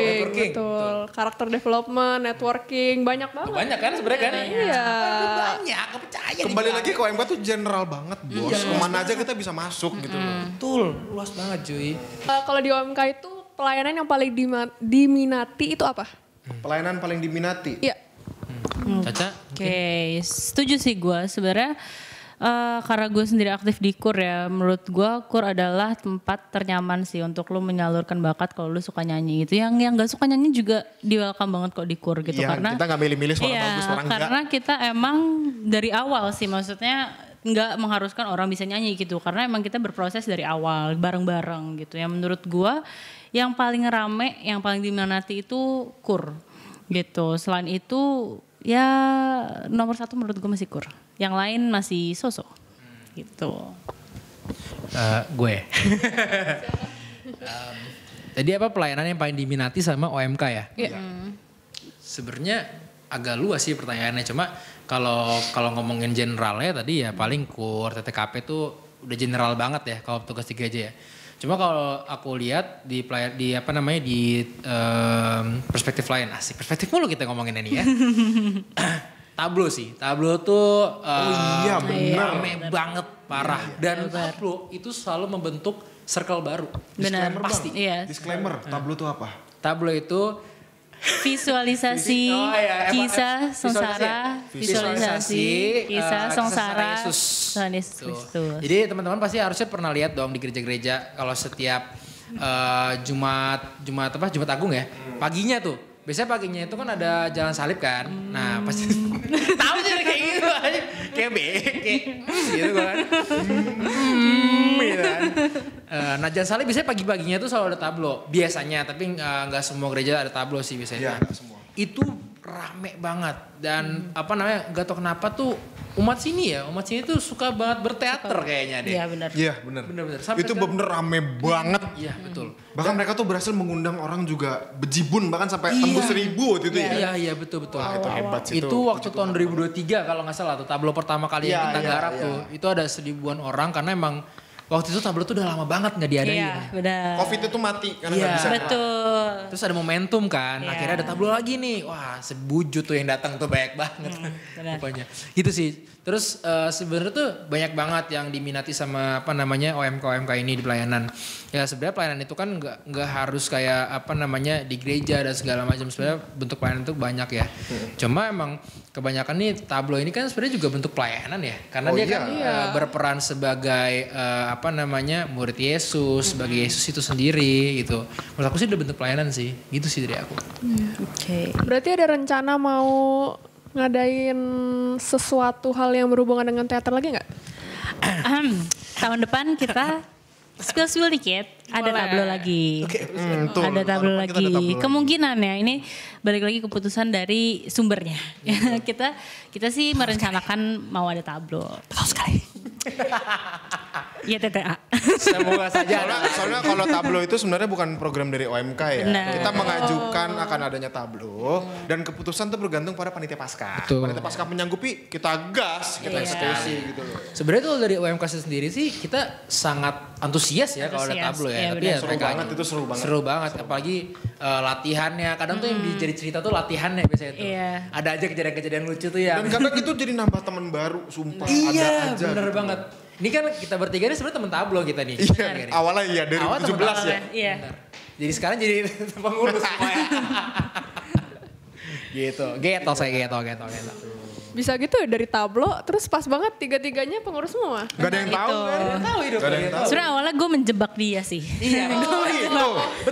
Karakter development, networking, banyak banget. Banyak kan sebenarnya kan? Iya. Banyak, aku percaya. Kembali lagi ke OMK tuh general banget, Bos. Kemana aja kita bisa masuk gitu loh. Betul, luas banget cuy. Kalau di OMK itu pelayanan yang paling diminati itu apa? Pelayanan paling diminati. Iya. Caca? Oke, setuju sih gue sebenarnya. Karena gue sendiri aktif di KUR ya, menurut gue KUR adalah tempat ternyaman sih untuk lu menyalurkan bakat kalau lu suka nyanyi gitu. Yang gak suka nyanyi juga di welcome banget kok di KUR gitu. Iya, karena kita gak milih-milih suara bagus, orang enggak. Karena kita emang dari awal sih, maksudnya nggak mengharuskan orang bisa nyanyi gitu. Karena emang kita berproses dari awal, bareng-bareng gitu. Yang menurut gue yang paling rame, yang paling diminati itu KUR gitu. Selain itu ya nomor 1 menurut gue masih KUR. Yang lain masih sosok gitu. Gue. Tadi apa pelayanan yang paling diminati sama OMK ya? Iya. Sebenarnya agak luas sih pertanyaannya. Cuma kalau ngomongin generalnya tadi ya paling KUR, TTKP tuh udah general banget ya kalau tugas di gereja ya. Cuma kalau aku lihat di perspektif lain, asik perspektif mulu kita ngomongin ini ya. Tablo sih, Tablo tuh rame banget parah. Dan Tablo itu selalu membentuk circle baru. Benar, pasti. Iya. Disclaimer, Tablo itu apa? Tablo itu visualisasi kisah sengsara, visualisasi kisah sengsara Tuhan Yesus Kristus. Jadi teman-teman pasti harusnya pernah lihat dong di gereja-gereja kalau setiap Jumat Agung ya, paginya tuh. Biasanya paginya itu kan ada jalan salib kan. Nah, pasti tahu jadi kayak gitu aja. Kayak gitu kan. Gitu kan. Nah, jalan salib biasanya pagi-paginya tuh selalu ada tablo. Biasanya, tapi enggak semua gereja ada tablo sih biasanya. Iya, enggak semua. Itu rame banget dan enggak tahu kenapa tuh umat sini tuh suka banget berteater kayaknya deh. Iya benar. Iya benar. Itu bener rame banget. Iya betul. Bahkan mereka tuh berhasil mengundang orang juga bejibun bahkan sampai tembus 1000 waktu itu ya. Iya betul. Wah, itu hebat sih itu waktu tahun 2023 kalau nggak salah tuh tablo pertama kali yang kita garap tuh. Itu ada 1000-an orang karena emang waktu itu tablo tuh udah lama banget nggak diadain. Iya benar. Covid itu mati karena nggak bisa. Betul. Terus ada momentum kan, akhirnya ada tablo lagi nih. Wah sebujut tuh yang datang tuh banyak banget. Pokoknya gitu sih. Terus sebenarnya tuh banyak banget yang diminati sama OMK ini di pelayanan. Ya sebenarnya pelayanan itu kan nggak harus kayak di gereja dan segala macam. Sebenarnya bentuk pelayanan itu banyak ya. Cuma emang kebanyakan nih tablo ini kan sebenarnya juga bentuk pelayanan ya. Karena dia kan berperan sebagai murid Yesus, sebagai Yesus itu sendiri gitu. Menurut aku sih udah bentuk pelayanan sih. Gitu sih dari aku. Oke. Berarti ada rencana mau ngadain sesuatu hal yang berhubungan dengan teater lagi nggak? Tahun depan kita spill dikit, ada tablo lagi. Ada tablo lagi. Kemungkinan ya ini balik lagi keputusan dari sumbernya. kita sih merencanakan mau ada tablo. Betul sekali. Iya TTA. Semoga saja. Soalnya kalau tablo itu sebenarnya bukan program dari OMK ya. Benar. Kita mengajukan akan adanya tablo dan keputusan itu bergantung pada panitia pasca. Betul. Panitia pasca menyanggupi, kita gas, kita Iya. eksekusi gitu loh. Sebenarnya tuh dari UMK sendiri sih kita sangat antusias ya kalau ada Antusias, tablo ya. iya, Tapi benar. ya Seru mereka banget, itu seru banget. Seru banget apalagi latihannya. Kadang tuh yang jadi cerita tuh latihannya biasanya tuh. Iya. Ada aja kejadian-kejadian lucu tuh yang Dan kadang itu jadi nambah teman baru, sumpah. iya, ada aja. bener gitu. banget. Ini kan kita bertiga ini sebenarnya temen tablo kita nih. Iya, Bener. awalnya iya dari Awal 17 ya. Iya. Bener. Jadi sekarang jadi pengurus semuanya. Gitu. Geto saya geto. Bisa gitu dari tablo, terus pas banget tiga-tiganya pengurus semua. Gak ada yang tahu kan. Tahu hidup Gak ada yang tahu. Sebenarnya awalnya gue menjebak dia sih. Iya. Oh gitu.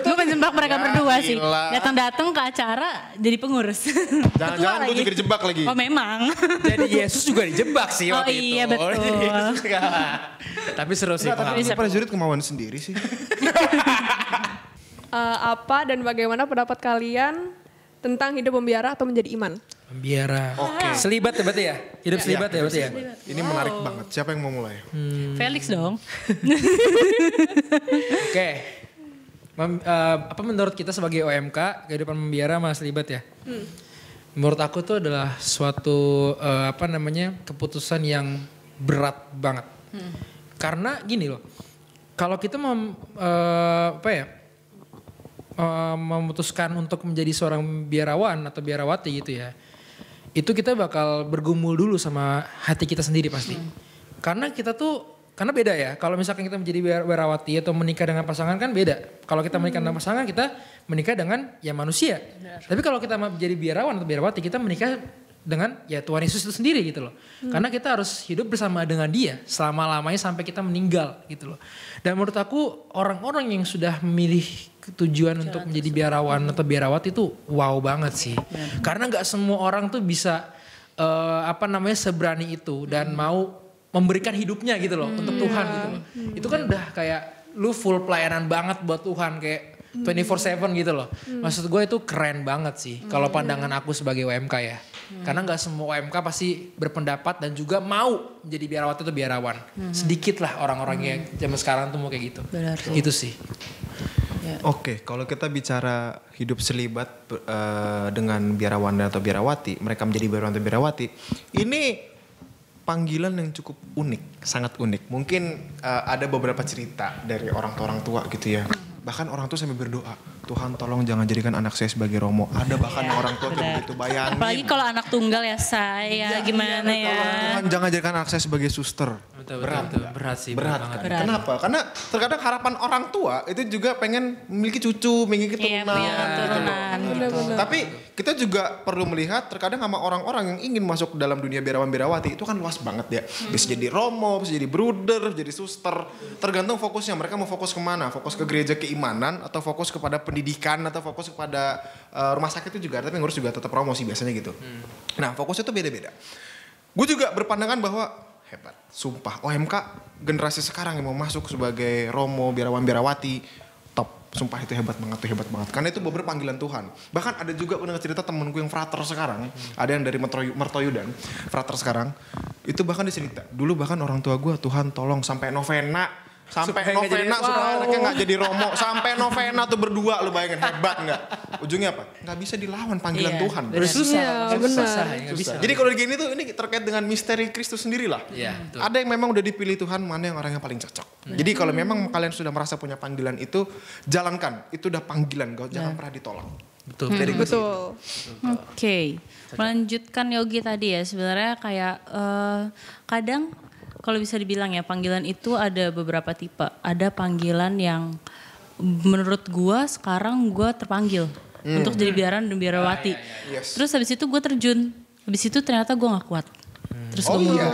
Gue menjebak mereka Ya, berdua sih. gila. Datang-datang ke acara jadi pengurus. Jangan-jangan gue juga dijebak lagi. Oh memang. Jadi Yesus juga dijebak sih Oh waktu iya, itu. betul. Jadi Yesus kalah. Tapi seru sih. Enggak, tapi pengalaman. ini prajurit kemauan sendiri sih. Apa dan bagaimana pendapat kalian tentang hidup membiara atau menjadi iman? Membiara. Oke. Selibat ya berarti ya? Hidup selibat ya berarti ya? Ini menarik banget. Siapa yang mau mulai? Felix dong. Oke. Apa menurut kita sebagai OMK kehidupan membiara sama selibat ya? Menurut aku tuh adalah suatu keputusan yang berat banget. Karena gini loh, kalau kita memutuskan untuk menjadi seorang biarawan atau biarawati gitu ya, itu kita bakal bergumul dulu sama hati kita sendiri pasti. Karena beda ya, kalau misalkan kita menjadi biarawati atau menikah dengan pasangan kan beda. Kalau kita menikah dengan pasangan, kita menikah dengan ya manusia. Tapi kalau kita menjadi biarawan atau biarawati, kita menikah dengan ya Tuhan Yesus itu sendiri gitu loh. Karena kita harus hidup bersama dengan dia selama-lamanya sampai kita meninggal gitu loh. Dan menurut aku orang-orang yang sudah memilih tujuan untuk menjadi biarawan atau biarawati itu wow banget sih. Karena gak semua orang tuh bisa seberani itu dan mau memberikan hidupnya gitu loh untuk Tuhan gitu loh. Itu kan udah kayak lu full pelayanan banget buat Tuhan kayak 24/7 gitu loh. Maksud gue itu keren banget sih kalau pandangan aku sebagai UMK ya. Karena gak semua UMK pasti berpendapat dan juga mau menjadi biarawati atau biarawan. Sedikit lah orang-orang yang zaman sekarang tuh mau kayak gitu. Benar. Gitu sih. Oke, kalau kita bicara hidup selibat dengan biarawan atau biarawati, mereka menjadi biarawan atau biarawati, ini panggilan yang cukup unik, sangat unik. Mungkin ada beberapa cerita dari orang tua gitu ya. Bahkan orang tua sampai berdoa, Tuhan tolong jangan jadikan anak saya sebagai Romo. Ada bahkan yang orang tua kayak begitu, bayangin. Apalagi kalau anak tunggal ya saya gimana ya. Tuhan jangan jadikan anak saya sebagai suster. Berat sih. Berat kan? Berat. Kenapa? Karena terkadang harapan orang tua itu juga pengen memiliki cucu, memiliki Iya, keturunan. punya keturunan gitu. Tapi kita juga perlu melihat terkadang sama orang-orang yang ingin masuk dalam dunia biarawan biarawati itu kan luas banget ya. Bisa jadi romo, bisa jadi bruder, jadi suster. Tergantung fokusnya. Mereka mau fokus kemana? Fokus ke gereja keimanan atau fokus kepada pendidikan atau fokus kepada rumah sakit itu juga. Tapi ngurus juga tetap romo sih biasanya gitu. Nah fokusnya tuh beda-beda. Gue juga berpandangan bahwa hebat, sumpah OMK generasi sekarang yang mau masuk sebagai romo, biarawan, biarawati top, sumpah itu hebat banget karena itu beberapa panggilan Tuhan. Bahkan ada juga pernah cerita temen gue yang frater sekarang, ada yang dari Mertoyudan, frater sekarang itu bahkan dia cerita dulu bahkan orang tua gue Tuhan tolong sampai novena supaya anaknya nggak jadi romo, sampai novena tuh berdua, lu bayangin hebat nggak? Ujungnya apa? Nggak bisa dilawan panggilan Tuhan. Iya, benar. Bisa. Jadi kalau gini tuh ini terkait dengan misteri Kristus sendiri lah. Iya, betul. Ada yang memang udah dipilih Tuhan, mana yang orang yang paling cocok. Jadi kalau memang kalian sudah merasa punya panggilan itu, jalankan. Itu udah panggilan, jangan pernah ditolak. Betul. Jadi Betul. Oke, melanjutkan Yogi tadi ya sebenarnya kayak kadang kalau bisa dibilang ya panggilan itu ada beberapa tipe. Ada panggilan yang menurut gua sekarang gua terpanggil untuk jadi biaran dan biarawati. Yes. Terus habis itu gua terjun. Habis itu ternyata gua nggak kuat. Terus gua mundur.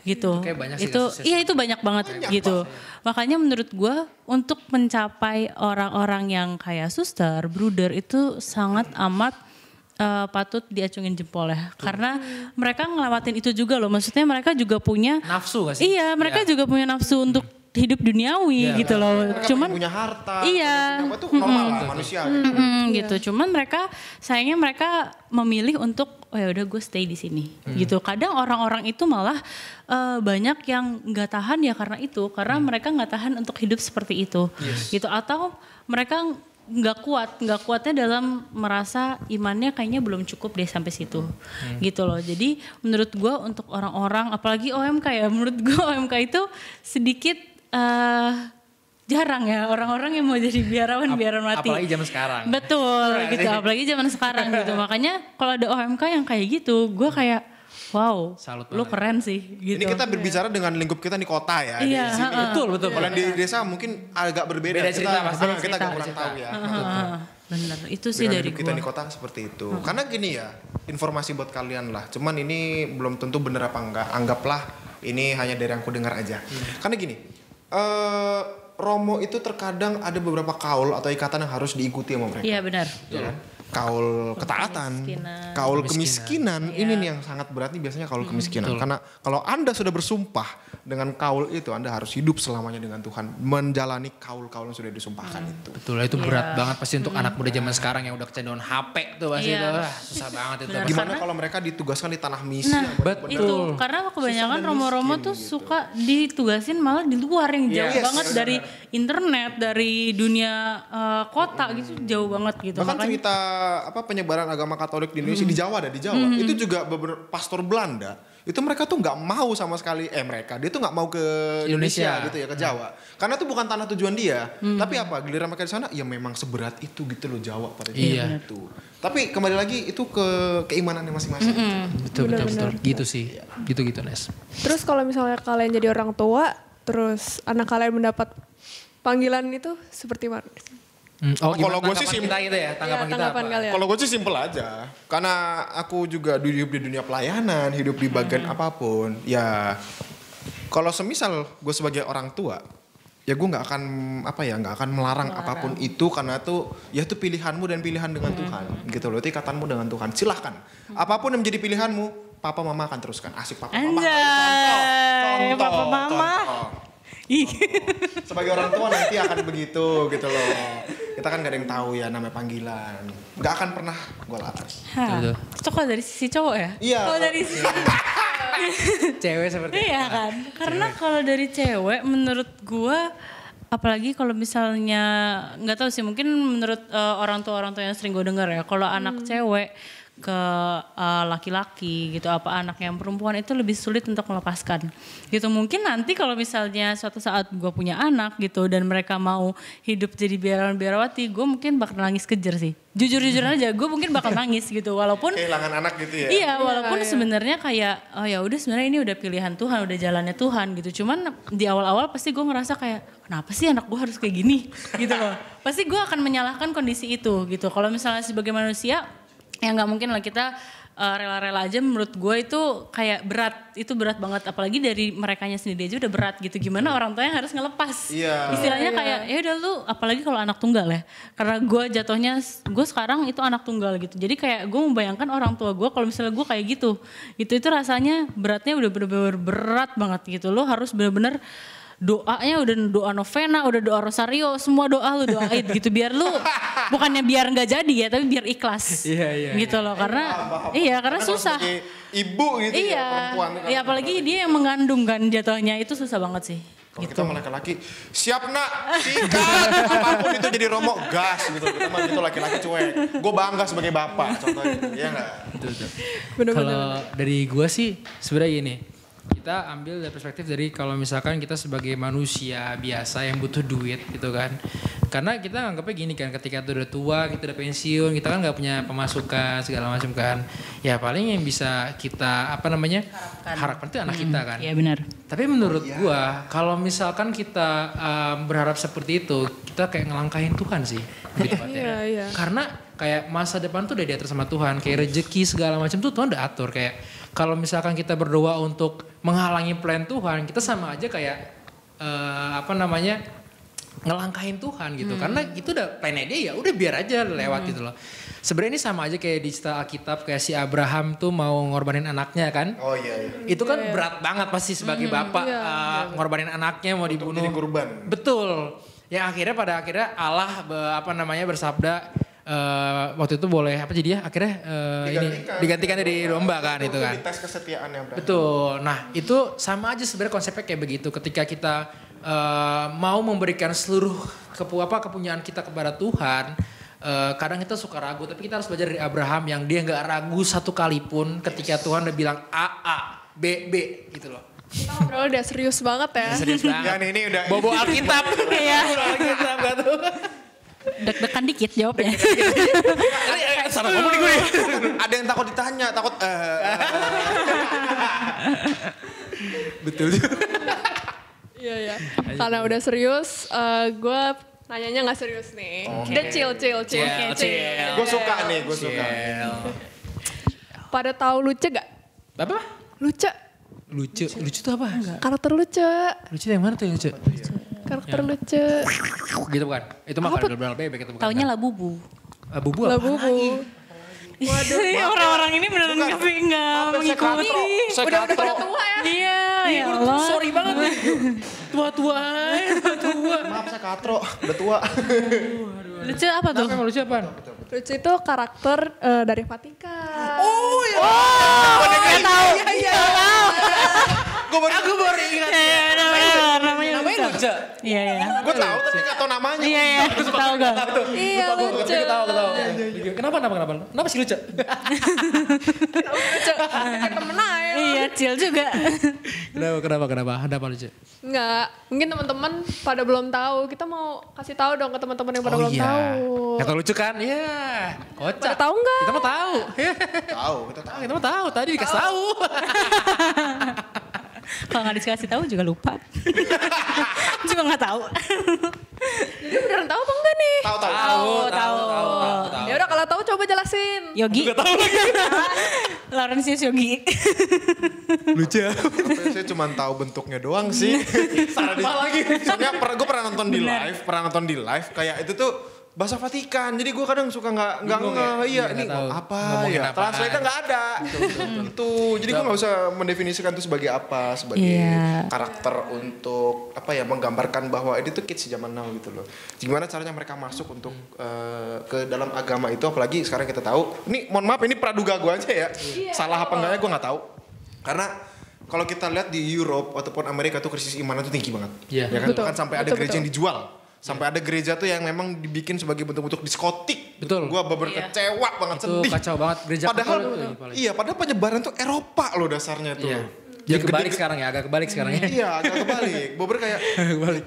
Gitu. Kayak banyak sih Itu kasusnya. iya itu banyak banget gitu. Makanya menurut gua untuk mencapai orang-orang yang kayak suster, bruder itu sangat amat patut diacungin jempol ya. Karena mereka ngelewatin itu juga loh. Maksudnya mereka juga punya Nafsu gak sih? Iya, mereka juga punya nafsu untuk hidup duniawi gitu loh. mereka Cuman punya harta, iya. punya apa, itu normal lah manusia. gitu. Cuman mereka sayangnya mereka memilih untuk oh ya udah gue stay di sini gitu. Kadang orang-orang itu malah banyak yang nggak tahan ya karena mereka nggak tahan untuk hidup seperti itu gitu, atau mereka nggak kuatnya dalam merasa imannya kayaknya belum cukup deh sampai situ gitu loh. Jadi menurut gue untuk orang-orang apalagi OMK ya, menurut gue OMK itu sedikit jarang ya orang-orang yang mau jadi biarawan mati. Apalagi zaman sekarang. Betul gitu, apalagi zaman sekarang gitu. Makanya kalau ada OMK yang kayak gitu, gue kayak wow, Salut lu banget. keren sih gitu. Ini kita berbicara dengan lingkup kita di kota ya. Iya, Di sini. Betul. Kalau yang di desa mungkin agak berbeda. Beda cerita, pasti. Kita agak Beda kurang cerita. tahu ya. Bener, itu sih Dengan dari hidup kita gue. di kota seperti itu. Karena gini ya, informasi buat kalian lah. Cuman ini belum tentu bener apa enggak. Anggaplah ini hanya dari yang aku dengar aja. Karena gini, Romo itu terkadang ada beberapa kaul atau ikatan yang harus diikuti sama mereka. Iya benar. Ya kan? Kaul ketaatan, Kemiskinan. kaul kemiskinan. Iya. Ini nih yang sangat berat nih biasanya kaul kemiskinan. Karena kalau Anda sudah bersumpah dengan kaul itu, Anda harus hidup selamanya dengan Tuhan, menjalani kaul-kaul yang sudah disumpahkan itu. Betul, itu berat banget pasti untuk anak muda zaman sekarang yang udah kecanduan HP tuh pasti Iya. itu. Wah, susah banget itu. Benar. Gimana Karena- kalau mereka ditugaskan di tanah misi? Nah, yang benar-benar- itu karena kebanyakan Susah dan romo-romo miskin tuh gitu. suka ditugasin malah di luar yang jauh Yes. banget dari internet, dari dunia kota gitu, jauh banget gitu. Bahkan Makanya- cerita penyebaran agama Katolik di Indonesia di Jawa di Jawa itu juga beberapa pastor Belanda itu mereka tuh nggak mau sama sekali dia tuh nggak mau ke Indonesia Indonesia. gitu ya, ke Jawa karena itu bukan tanah tujuan dia. Tapi apa giliran mereka di sana ya memang seberat itu gitu loh Jawa pada Iya. itu. Tapi kembali lagi itu ke keimanannya masing-masing. Betul. Benar-benar. Gitu sih. Gitu Nes. Terus kalau misalnya kalian jadi orang tua, terus anak kalian mendapat panggilan itu seperti mana? Oh, Kalau gue sih tanggapan sim- kita gitu ya, tanggapan kita tanggapan apa? kalian. Kalau gue sih simpel aja, karena aku juga hidup di dunia pelayanan, hidup di bagian apapun. Ya, kalau semisal gue sebagai orang tua, ya gue nggak akan melarang apapun itu karena itu ya itu pilihanmu dan pilihan dengan Tuhan, gitu loh. Itu ikatanmu dengan Tuhan. Silahkan, apapun yang menjadi pilihanmu, papa mama akan teruskan. Asik papa mama. Anjay, papa mama. Contoh. Ih. Sebagai orang tua nanti akan begitu gitu loh. Kita kan gak ada yang tahu ya namanya panggilan. Gak akan pernah gue larang. Hah, itu kalau dari sisi cowok ya? Iya. Kalau dari sisi Cewek seperti iya kan? Karena kalau dari cewek menurut gua apalagi kalau misalnya nggak tahu sih mungkin menurut orang tua yang sering gue dengar ya kalau anak cewek ke laki-laki gitu apa anak yang perempuan itu lebih sulit untuk melepaskan gitu. Mungkin nanti kalau misalnya suatu saat gue punya anak gitu dan mereka mau hidup jadi biarawan-biarawati, gue mungkin bakal nangis kejer sih, jujur aja gue mungkin bakal nangis gitu walaupun Kehilangan anak gitu ya. iya, walaupun sebenarnya kayak oh ya udah sebenarnya ini udah pilihan Tuhan, udah jalannya Tuhan gitu. Cuman di awal-awal pasti gue ngerasa kayak kenapa sih anak gue harus kayak gini gitu loh. Pasti gue akan menyalahkan kondisi itu gitu. Kalau misalnya sebagai manusia ya nggak mungkin lah kita rela-rela aja. Menurut gue itu kayak berat banget. Apalagi dari merekanya sendiri aja udah berat gitu. Gimana orang tuanya harus ngelepas. Iya. Istilahnya kayak ya udah lu apalagi kalau anak tunggal ya. Karena gue jatuhnya gue sekarang itu anak tunggal gitu. Jadi kayak gue membayangkan orang tua gue kalau misalnya gue kayak gitu. Itu rasanya beratnya udah bener-bener berat banget gitu. Lo harus bener-bener doanya udah doa novena, udah doa rosario, semua doa lu doain gitu biar lu bukannya biar nggak jadi ya, tapi biar ikhlas. Iya. Gitu loh karena karena susah. Sebagai ibu gitu ya perempuan. kan. Iya apalagi dia yang mengandung kan jatuhnya itu susah banget sih. Kalau kita sama laki-laki, siap nak, sikat, apapun itu jadi romo, gas gitu. Kita mah gitu laki-laki cuek. Gue bangga sebagai bapak, contohnya gitu, ya nggak? Kalau dari gue sih sebenarnya gini, kita ambil dari perspektif dari kalau misalkan kita sebagai manusia biasa yang butuh duit gitu kan. Karena kita anggapnya gini kan, ketika itu udah tua, kita udah pensiun, kita kan nggak punya pemasukan segala macam kan. Ya paling yang bisa kita harapkan itu anak kita kan. Iya benar. Tapi menurut gua kalau misalkan kita berharap seperti itu, kita kayak ngelangkahin Tuhan sih. Gitu, Pak, ya. Iya. Karena kayak masa depan tuh udah diatur sama Tuhan, kayak rezeki segala macam tuh Tuhan udah atur. Kayak kalau misalkan kita berdoa untuk menghalangi plan Tuhan, kita sama aja kayak ngelangkahin Tuhan gitu. Karena itu udah plannya dia ya, udah biar aja lewat gitu loh. Sebenarnya ini sama aja kayak di cerita Alkitab kayak si Abraham tuh mau ngorbanin anaknya kan. Oh iya. Itu kan berat banget pasti sebagai bapak ngorbanin anaknya mau dibunuh. Jadi kurban. Betul. Yang pada akhirnya Allah bersabda waktu itu boleh apa jadi ya akhirnya digantikan dari domba kan itu kan. Tes kesetiaannya berarti. Betul. Nah itu sama aja sebenarnya konsepnya kayak begitu. Ketika kita mau memberikan seluruh kepunyaan kita kepada Tuhan, kadang kita suka ragu. Tapi kita harus belajar dari Abraham yang dia nggak ragu satu kali pun ketika Tuhan udah bilang A, B, gitu loh. Kita ngobrol udah serius banget ya. Serius banget. Ya ini udah. Bobo Alkitab. Iya. Alkitab gak tuh. Deg-degan dikit jawabnya. Salah ngomong nih gue. Ada yang takut ditanya, takut Betul. Iya. Karena udah serius, gue nanyanya nggak serius nih. Udah chill. gue suka nih, gue suka. Pada tahu Luce gak? Apa? Luce. Lucu tuh apa? Karakter Luce. Lucu yang mana tuh yang lucu? Karakter Luce. Gitu bukan? Itu mah kalau benar bebek itu bukan. Taunya Labubu. Bubu Lah apa? bubu. Waduh, orang-orang ini beneran nggak mengikuti. Udah pada tua ya. Iya, ya Allah. Sorry banget nih. Tua. Maaf saya katro, udah tua. Lucu apa tuh? Apa lucu apaan? Luce itu karakter dari Vatikan. Oh iya. Nggak tahu. Iya. Aku baru ingat. Iya, namanya Lucu. Iya. Gue tahu tapi nggak tahu namanya. Iya, tahu gak? Iya Luce. Ketawa. Kenapa sih lucu? Luce. Kayak temen aja. Iya, chill juga. Kenapa lucu? Enggak, mungkin teman-teman pada belum tahu. Kita mau kasih tahu dong ke teman-teman yang pada belum tahu. Kata lucu kan? Iya. Kocak. Pada tahu nggak? Kita mau tahu. Tahu, kita tahu. Kita mau tahu. Tadi dikasih tahu. Kalau nggak dikasih tahu juga lupa. Juga nggak tahu. Jadi beneran tahu apa enggak nih? Tahu. Ya udah kalau tahu coba jelasin. Yogi. Laurentius Yogi. Lucu. Tapi saya cuma tahu bentuknya doang sih. Sama lagi. Soalnya gue pernah nonton di live, kayak itu tuh bahasa Vatikan. Jadi gue kadang suka nggak iya ini apa ya. Translate-nya nggak ada. Itu. Jadi gue nggak usah mendefinisikan itu sebagai apa, sebagai karakter untuk apa ya, menggambarkan bahwa ini tuh kids zaman now gitu loh. Gimana caranya mereka masuk untuk ke dalam agama itu, apalagi sekarang kita tahu. Ini mohon maaf ini praduga gue aja ya. Salah apa enggaknya gue nggak tahu. Karena kalau kita lihat di Europe ataupun Amerika tuh krisis iman itu tinggi banget. Iya. Ya kan? Betul. Bahkan sampai ada gereja yang dijual. Sampai ada gereja tuh yang memang dibikin sebagai bentuk-bentuk diskotik. Betul. Gua bener-bener kecewa banget, Itu sedih. kacau banget. Gereja Padahal Katolik itu paling. iya, padahal penyebaran tuh Eropa loh dasarnya tuh. Iya. Yang Jadi kebalik sekarang ya, agak kebalik sekarang ya. Iya, agak kebalik. Bober kayak,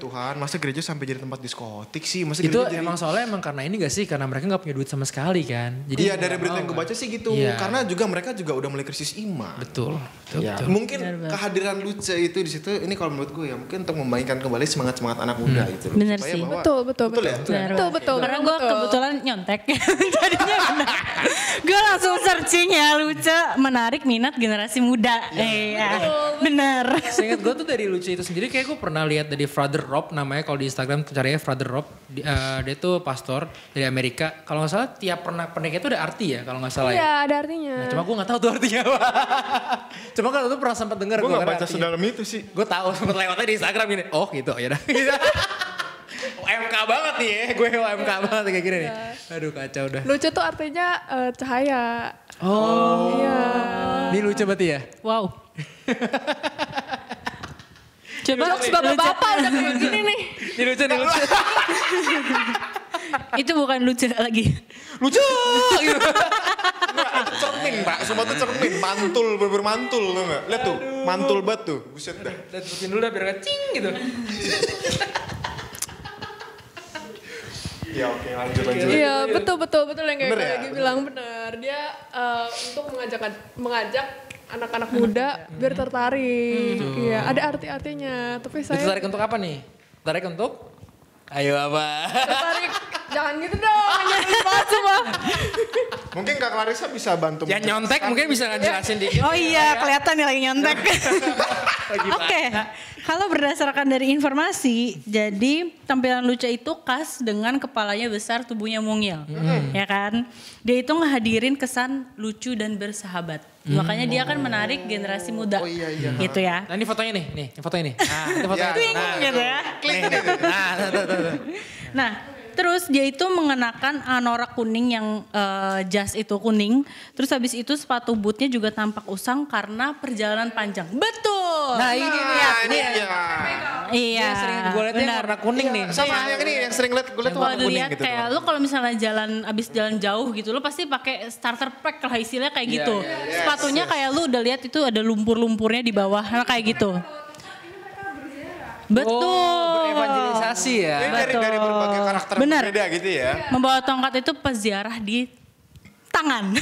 Tuhan, masa gereja sampai jadi tempat diskotik sih? Masa Itu gereja jadi... emang soalnya karena ini gak sih? Karena mereka gak punya duit sama sekali kan. Jadi Iya, dari berita yang gue baca sih gitu. Iya. Karena juga mereka juga udah mulai krisis iman. Betul. Ya, mungkin kehadiran Luce itu di situ, ini kalau menurut gue ya, mungkin untuk membangkitkan kembali semangat anak muda gitu. Bener Supaya sih. bahwa- Betul ya? Betul. Karena gue kebetulan nyontek. Jadinya benar. Gue langsung searching ya Luce menarik minat generasi muda. Iya. Bener. Seingat gue tuh dari Lucu itu sendiri kayak gue pernah lihat dari Father Rob namanya, kalau di Instagram carinya Father Rob. Dia tuh pastor dari Amerika. Kalau nggak salah tiap pendeknya itu ada arti ya kalau nggak salah ya. Iya, ada artinya. Nah, cuma gue nggak tahu tuh artinya apa. Cuma kalau tuh pernah sempat dengar Gue gue gak baca sedalam itu sih. Gue tahu sempat lewatnya di Instagram gini. Oh gitu ya dah. OMK banget nih ya. Gue OMK banget kayak gini nih. Aduh kacau dah. Lucu tuh artinya cahaya. Oh. Iya. Ini lucu berarti ya? Wow. Coba Jokes bapak-bapak udah kayak gini nih. Ini lucu, ini lucu. Itu bukan lucu lagi. Lucu gitu. Enggak, itu cermin pak, semua tuh cermin, mantul, bermantul tuh nggak? Lihat tuh, mantul banget tuh, buset dah. Dan tututin dulu dah biar gak cing gitu. Ya oke, lanjut. Iya, betul yang kayak Bener ya? lagi bilang bener. Dia untuk mengajak anak-anak muda biar tertarik. Iya, ada arti-artinya. Tapi saya Tertarik untuk apa nih? Tertarik untuk? Ayo apa? tertarik. Jangan gitu dong, nyari banget semua. Mungkin Kak Clarissa bisa bantu. Yang nyontek mungkin bisa ngejelasin dikit. Oh iya, kelihatan nih lagi nyontek. Oke, kalau berdasarkan dari informasi, jadi tampilan Luce itu khas dengan kepalanya besar, tubuhnya mungil, ya kan? Dia itu ngehadirin kesan lucu dan bersahabat. Makanya dia kan menarik generasi muda, gitu ya. Nah ini fotonya nih, ini fotonya nih. Nah, itu fotonya. Ya, Gitu ya. Nih, nih. Nah, tuh. Nah, Terus dia itu mengenakan anorak kuning yang jas itu kuning. Terus habis itu sepatu bootnya juga tampak usang karena perjalanan panjang. Betul. Nah ini lihat, ini Iya. sering gue liatnya benar. warna kuning nih. Sama yang ini yang sering lihat gue lihat Kalau warna kuning dilihat gitu. kayak lu kalau misalnya abis jalan jauh gitu, lu pasti pakai starter pack lah istilahnya kayak gitu. Sepatunya kayak lu udah lihat itu ada lumpur-lumpurnya di bawah, nah kayak gitu. Betul. Oh, berevangelisasi ya. Ini dari Betul. berbagai karakter Benar. berbeda gitu ya. Membawa tongkat itu peziarah di tangan.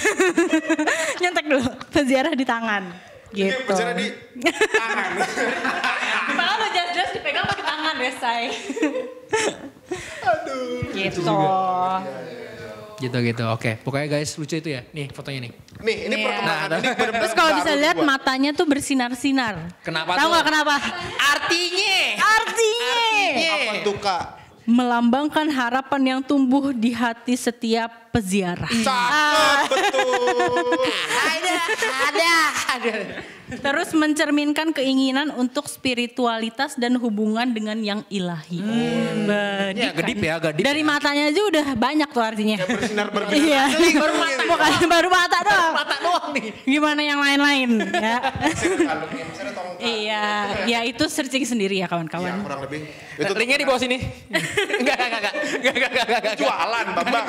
Nyontek dulu, peziarah di tangan. Gitu. Ini bicara di tangan. Padahal udah jelas-jelas dipegang pakai tangan ya, say. Aduh. Gitu. Gitu. Oke, pokoknya guys lucu itu ya. Nih fotonya nih. Nih, ini Iya. perkembangan ini benar-benar Terus kalau bisa baru lihat buat. matanya tuh bersinar-sinar. Kenapa Tahu tuh? nggak kenapa? Artinya. Artinya. Apa tuh Kak? Melambangkan harapan yang tumbuh di hati setiap peziarah. Cakep betul. Ada. Terus mencerminkan keinginan untuk spiritualitas dan hubungan dengan yang ilahi. Ya gedip ya, gedip. Dari matanya aja udah banyak tuh artinya. Ya bersinar berbinar. Iya. Bukan baru mata doang. Mata doang nih. Gimana yang lain-lain ya. Kalungnya misalnya tongkat. Iya, ya itu searching sendiri ya Ya kawan-kawan. kurang lebih. Itu Linknya di bawah sini. Enggak. jualan Bambang.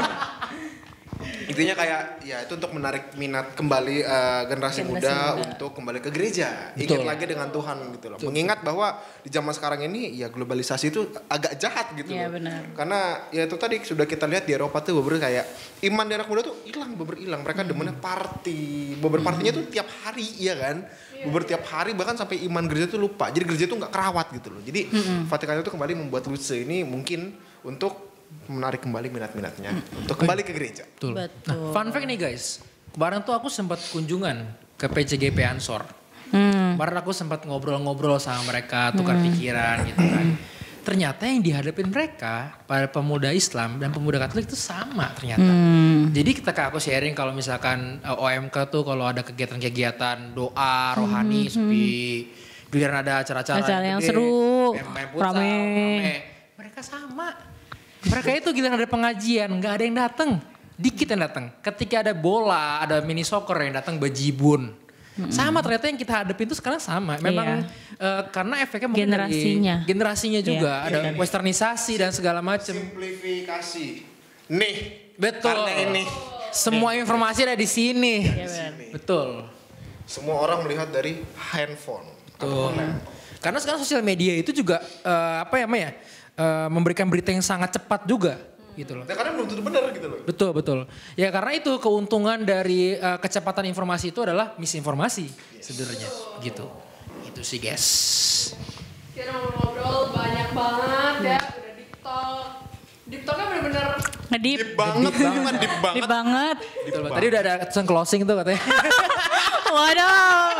Intinya kayak ya itu untuk menarik minat kembali generasi muda untuk kembali ke gereja, ingin lagi dengan Tuhan gitu loh. Mengingat bahwa di zaman sekarang ini ya globalisasi itu agak jahat gitu Iya, loh. benar. Karena ya itu tadi sudah kita lihat di Eropa tuh beberapa kayak iman di anak muda tuh hilang. Mereka demennya party. Beberapa partinya tuh tiap hari ya kan. Beberapa tiap hari bahkan sampai iman gereja tuh lupa. Jadi gereja tuh nggak kerawat gitu loh. Jadi Vatikan itu kembali membuat Luce ini mungkin untuk menarik kembali minat-minatnya untuk kembali ke gereja. Betul. Betul. Nah, fun fact nih guys. Kemarin tuh aku sempat kunjungan ke PCGP Ansor. Kemarin aku sempat ngobrol-ngobrol sama mereka, tukar pikiran gitu kan. Ternyata yang dihadapin mereka para pemuda Islam dan pemuda Katolik itu sama ternyata. Jadi ketika aku sharing kalau misalkan OMK tuh kalau ada kegiatan-kegiatan doa, rohani, sepi. Giliran ada acara-acara yang gede, seru, main futsal, rame. Mereka sama. Mereka itu giliran ada pengajian, nggak ada yang datang. Dikit yang datang. Ketika ada bola, ada mini soccer yang datang bejibun. Sama ternyata yang kita hadapin itu sekarang sama. Memang karena efeknya mungkin Generasinya. dari generasinya juga. Ada westernisasi dan segala macam. Simplifikasi. Nih, Betul. karena ini Semua informasi ada di sini. Betul. semua orang melihat dari handphone. Betul. Karena sekarang sosial media itu juga memberikan berita yang sangat cepat juga gitu loh. Nah, karena belum tentu benar gitu loh. Betul. Ya karena itu keuntungan dari kecepatan informasi itu adalah misinformasi sebenarnya gitu. Itu sih guys. Kita ngobrol banyak banget ya, udah deep talk. Deep talknya bener-bener Ngedip. Deep banget. Deep banget. Betul. Tadi udah ada kesan closing tuh katanya. Waduh.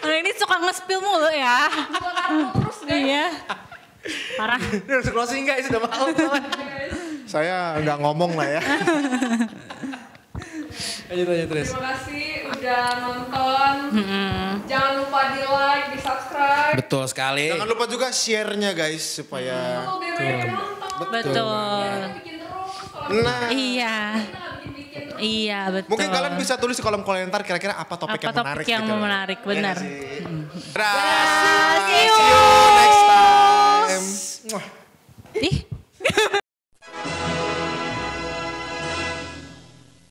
Nah, ini suka nge-spill mulu ya. terus guys. Iya. Parah. Ini harus closing guys, sudah malam. Saya nggak ngomong lah ya. Lanjut terus. Terima kasih udah nonton. Jangan lupa di like, di subscribe. Betul sekali. Jangan lupa juga share-nya guys supaya. Oh, biar banyak yang nonton. Betul. Bikin terus. Kalau Nah, Iya. kita bikin terus. Iya betul. mungkin kalian bisa tulis di kolom komentar kira-kira apa topik apa yang topik menarik yang gitu. menarik, benar. Dadah. See you. See you next time. Ih.